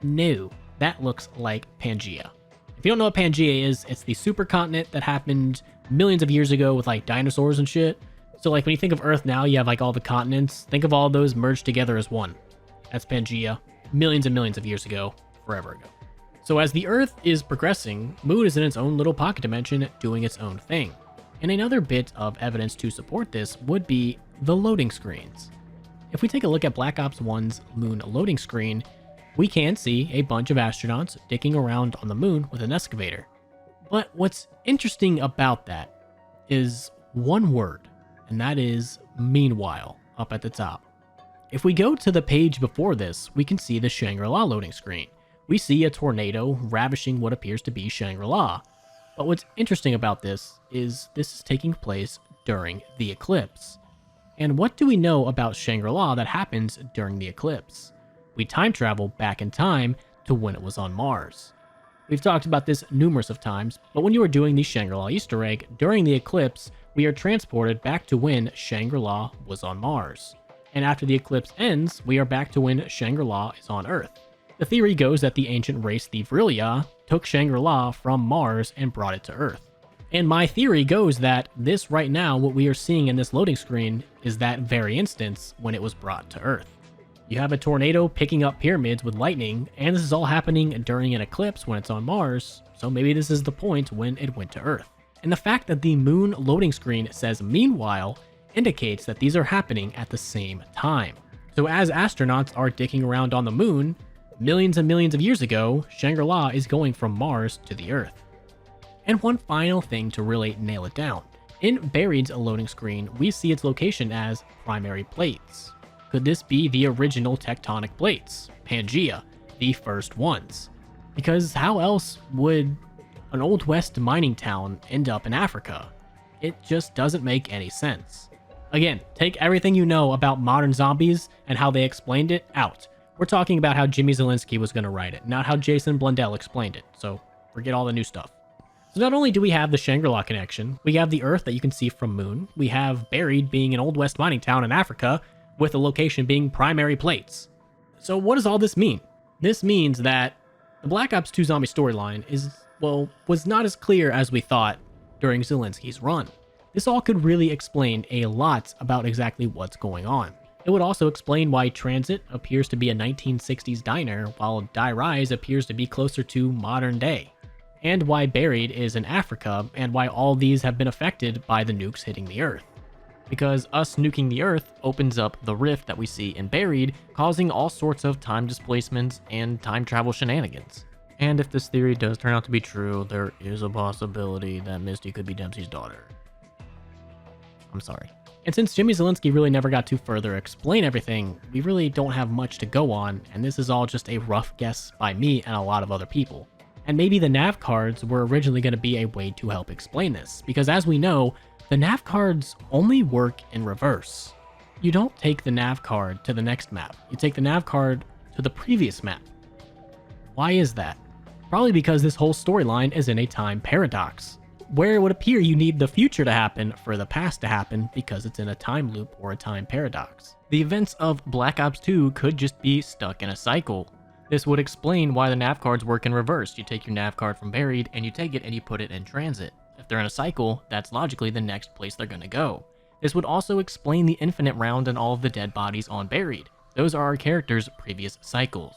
A: No, that looks like Pangea. If you don't know what Pangea is, it's the supercontinent that happened millions of years ago with like dinosaurs and shit. So like when you think of Earth now, you have like all the continents. Think of all those merged together as one. That's Pangea. Millions and millions of years ago, forever ago. So as the Earth is progressing, Moon is in its own little pocket dimension doing its own thing. And another bit of evidence to support this would be the loading screens. If we take a look at Black Ops 1's Moon loading screen, we can see a bunch of astronauts dicking around on the moon with an excavator. But what's interesting about that is one word, and that is meanwhile, up at the top. If we go to the page before this, we can see the Shangri-La loading screen. We see a tornado ravishing what appears to be Shangri-La. But what's interesting about this is taking place during the eclipse. And what do we know about Shangri-La that happens during the eclipse? We time travel back in time to when it was on Mars. We've talked about this numerous of times, but when you are doing the Shangri-La Easter egg, during the eclipse, we are transported back to when Shangri-La was on Mars. And after the eclipse ends, we are back to when Shangri-La is on Earth. The theory goes that the ancient race, the Vrilya, took Shangri-La from Mars and brought it to Earth. And my theory goes that this right now, what we are seeing in this loading screen, is that very instance when it was brought to Earth. You have a tornado picking up pyramids with lightning, and this is all happening during an eclipse when it's on Mars, so maybe this is the point when it went to Earth. And the fact that the moon loading screen says meanwhile indicates that these are happening at the same time. So as astronauts are dicking around on the moon, millions and millions of years ago, Shangri-La is going from Mars to the Earth. And one final thing to really nail it down. In Buried's loading screen, we see its location as primary plates. Could this be the original tectonic plates, Pangea, the first ones? Because how else would an Old West mining town end up in Africa? It just doesn't make any sense. Again, take everything you know about modern zombies and how they explained it out. We're talking about how Jimmy Zielinski was going to write it, not how Jason Blundell explained it, so forget all the new stuff. So not only do we have the Shangri-La connection, we have the Earth that you can see from Moon, we have Buried being an Old West mining town in Africa, with the location being primary plates. So what does all this mean? This means that the Black Ops 2 zombie storyline was not as clear as we thought during Zielinski's run. This all could really explain a lot about exactly what's going on. It would also explain why Transit appears to be a 1960s diner, while Die Rise appears to be closer to modern day, and why Buried is in Africa, and why all these have been affected by the nukes hitting the Earth. Because us nuking the Earth opens up the rift that we see in Buried, causing all sorts of time displacements and time travel shenanigans. And if this theory does turn out to be true, there is a possibility that Misty could be Dempsey's daughter. I'm sorry. And since Jimmy Zielinski really never got to further explain everything, we really don't have much to go on, and this is all just a rough guess by me and a lot of other people. And maybe the nav cards were originally going to be a way to help explain this, because as we know, the nav cards only work in reverse. You don't take the nav card to the next map, you take the nav card to the previous map. Why is that? Probably because this whole storyline is in a time paradox, where it would appear you need the future to happen for the past to happen because it's in a time loop or a time paradox. The events of Black Ops 2 could just be stuck in a cycle. This would explain why the nav cards work in reverse. You take your nav card from Buried and you take it and you put it in Transit. If they're in a cycle, that's logically the next place they're going to go. This would also explain the infinite round and all of the dead bodies on Buried. Those are our characters' previous cycles.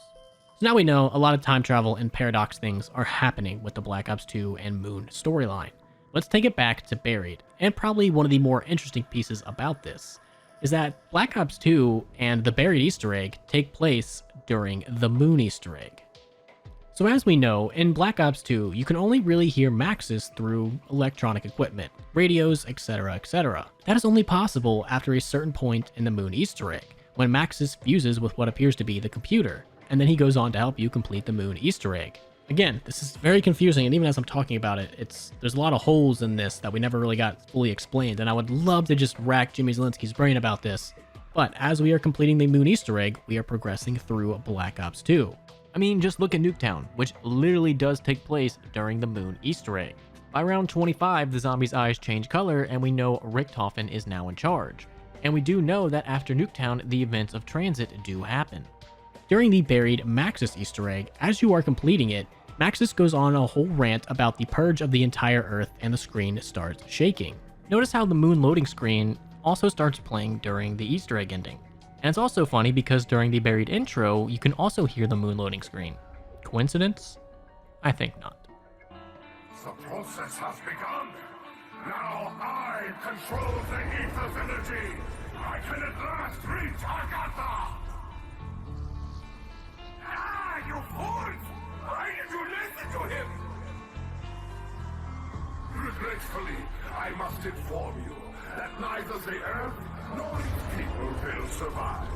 A: So now we know a lot of time travel and paradox things are happening with the Black Ops 2 and Moon storyline. Let's take it back to Buried, and probably one of the more interesting pieces about this is that Black Ops 2 and the Buried Easter egg take place during the Moon Easter egg. So as we know, in Black Ops 2, you can only really hear Maxis through electronic equipment, radios, etc, etc. That is only possible after a certain point in the Moon Easter egg, when Maxis fuses with what appears to be the computer, and then he goes on to help you complete the Moon Easter egg. Again, this is very confusing, and even as I'm talking about it, there's a lot of holes in this that we never really got fully explained, and I would love to just rack Jimmy Zielinski's brain about this. But as we are completing the Moon Easter egg, we are progressing through Black Ops 2. I mean, just look at Nuketown, which literally does take place during the Moon Easter egg. By round 25, the zombies' eyes change color, and we know Richthofen is now in charge. And we do know that after Nuketown, the events of transit do happen. During the buried Maxis Easter egg, as you are completing it, Maxis goes on a whole rant about the purge of the entire Earth and the screen starts shaking. Notice how the moon loading screen also starts playing during the Easter egg ending. And it's also funny because during the buried intro, you can also hear the moon loading screen. Coincidence? I think not.
S: The process has begun. Now I control the ether's energy. I can at last reach Agatha. Ah, you fools! Why did you listen to him? Regretfully, I must inform you that neither the Earth nor its people will survive.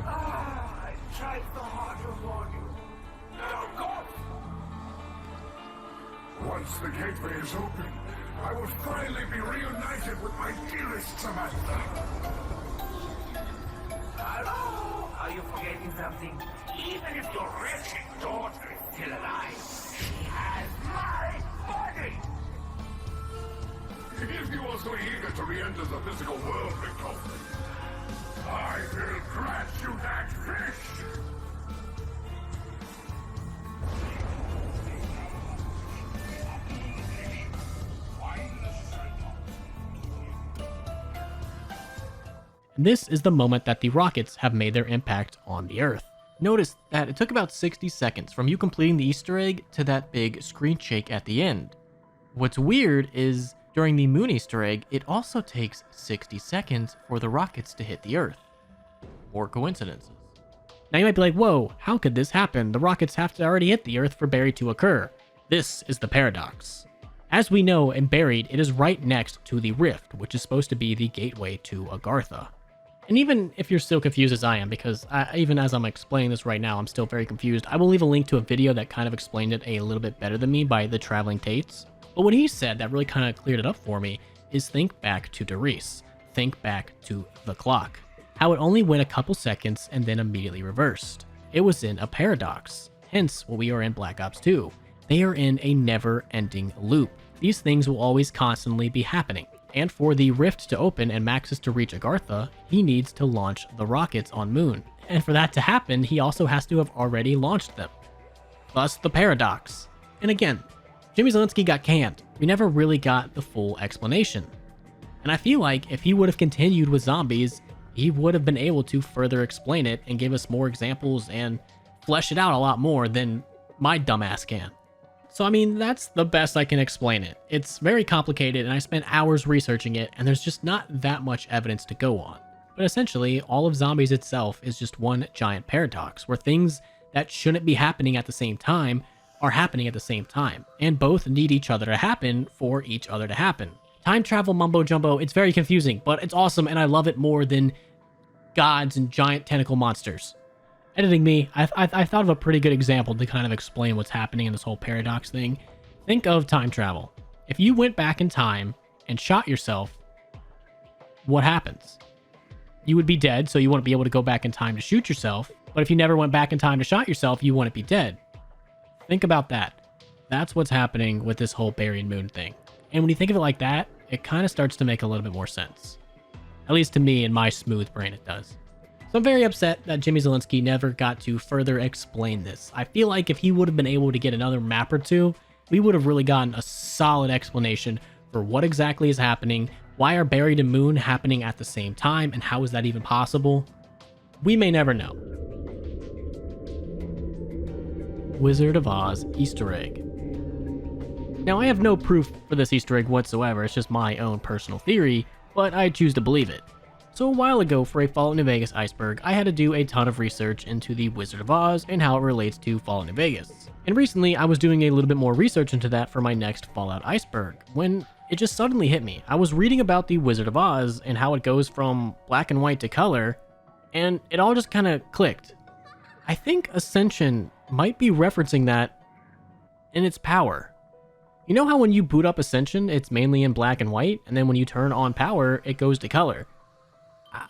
S: Ah, I tried so hard to warn you. Now go! Once the gateway is open, I will finally be reunited with my dearest Samantha. Hello? Are you forgetting something? Even if your wretched daughter is still alive, she has my body! If you are so eager to re-enter the physical world, Victor, I will grant you that wish!
A: This is the moment that the rockets have made their impact on the Earth. Notice that it took about 60 seconds from you completing the Easter egg to that big screen shake at the end. What's weird is during the moon Easter egg, it also takes 60 seconds for the rockets to hit the Earth. More coincidences. Now you might be like, whoa, how could this happen? The rockets have to already hit the Earth for Buried to occur. This is the paradox. As we know, in Buried, it is right next to the Rift, which is supposed to be the gateway to Agartha. And even if you're still confused as I am, because even as I'm explaining this right now, I'm still very confused, I will leave a link to a video that kind of explained it a little bit better than me by the Traveling Tates. But what he said that really kind of cleared it up for me is think back to Doris. Think back to the clock. How it only went a couple seconds and then immediately reversed. It was in a paradox. Hence what we are in Black Ops 2. They are in a never-ending loop. These things will always constantly be happening. And for the rift to open and Maxis to reach Agartha, he needs to launch the rockets on Moon. And for that to happen, he also has to have already launched them. Thus the paradox. And again, Jimmy Zelensky got canned. We never really got the full explanation. And I feel like if he would have continued with zombies, he would have been able to further explain it and give us more examples and flesh it out a lot more than my dumbass can. So I mean, that's the best I can explain it. It's very complicated and I spent hours researching it and there's just not that much evidence to go on. But essentially, all of Zombies itself is just one giant paradox where things that shouldn't be happening at the same time are happening at the same time, and both need each other to happen for each other to happen. Time travel mumbo jumbo, it's very confusing, but it's awesome and I love it more than gods and giant tentacle monsters. Editing me, I thought of a pretty good example to kind of explain what's happening in this whole paradox thing. Think of time travel. If you went back in time and shot yourself, what happens? You would be dead, so you wouldn't be able to go back in time to shoot yourself. But if you never went back in time to shot yourself, you wouldn't be dead. Think about that. That's what's happening with this whole buried moon thing. And when you think of it like that, it kind of starts to make a little bit more sense. At least to me, in my smooth brain, it does. So I'm very upset that Jimmy Zelensky never got to further explain this. I feel like if he would have been able to get another map or two, we would have really gotten a solid explanation for what exactly is happening, why are Buried and Moon happening at the same time, and how is that even possible? We may never know. Wizard of Oz Easter egg. Now I have no proof for this Easter egg whatsoever, it's just my own personal theory, but I choose to believe it. So a while ago for a Fallout New Vegas Iceberg, I had to do a ton of research into the Wizard of Oz and how it relates to Fallout New Vegas. And recently I was doing a little bit more research into that for my next Fallout Iceberg, when it just suddenly hit me. I was reading about the Wizard of Oz and how it goes from black and white to color, and it all just kind of clicked. I think Ascension might be referencing that in its power. You know how when you boot up Ascension, it's mainly in black and white, and then when you turn on power, it goes to color?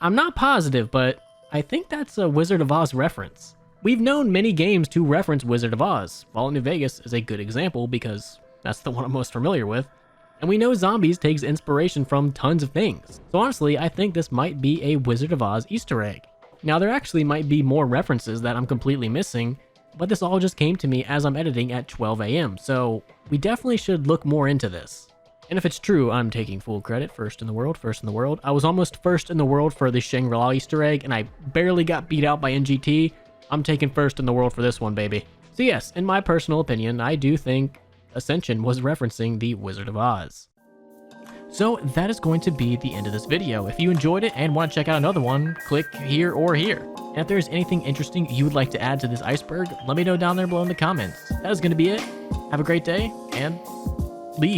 A: I'm not positive, but I think that's a Wizard of Oz reference. We've known many games to reference Wizard of Oz. Fallout New Vegas is a good example because that's the one I'm most familiar with. And we know zombies takes inspiration from tons of things. So honestly, I think this might be a Wizard of Oz Easter egg. Now there actually might be more references that I'm completely missing, but this all just came to me as I'm editing at 12 a.m. So we definitely should look more into this. And if it's true, I'm taking full credit. First in the world. I was almost first in the world for the Shangri-La Easter egg, and I barely got beat out by NGT. I'm taking first in the world for this one, baby. So yes, in my personal opinion, I do think Ascension was referencing the Wizard of Oz. So that is going to be the end of this video. If you enjoyed it and want to check out another one, click here or here. And if there's anything interesting you would like to add to this iceberg, let me know down there below in the comments. That is going to be it. Have a great day, and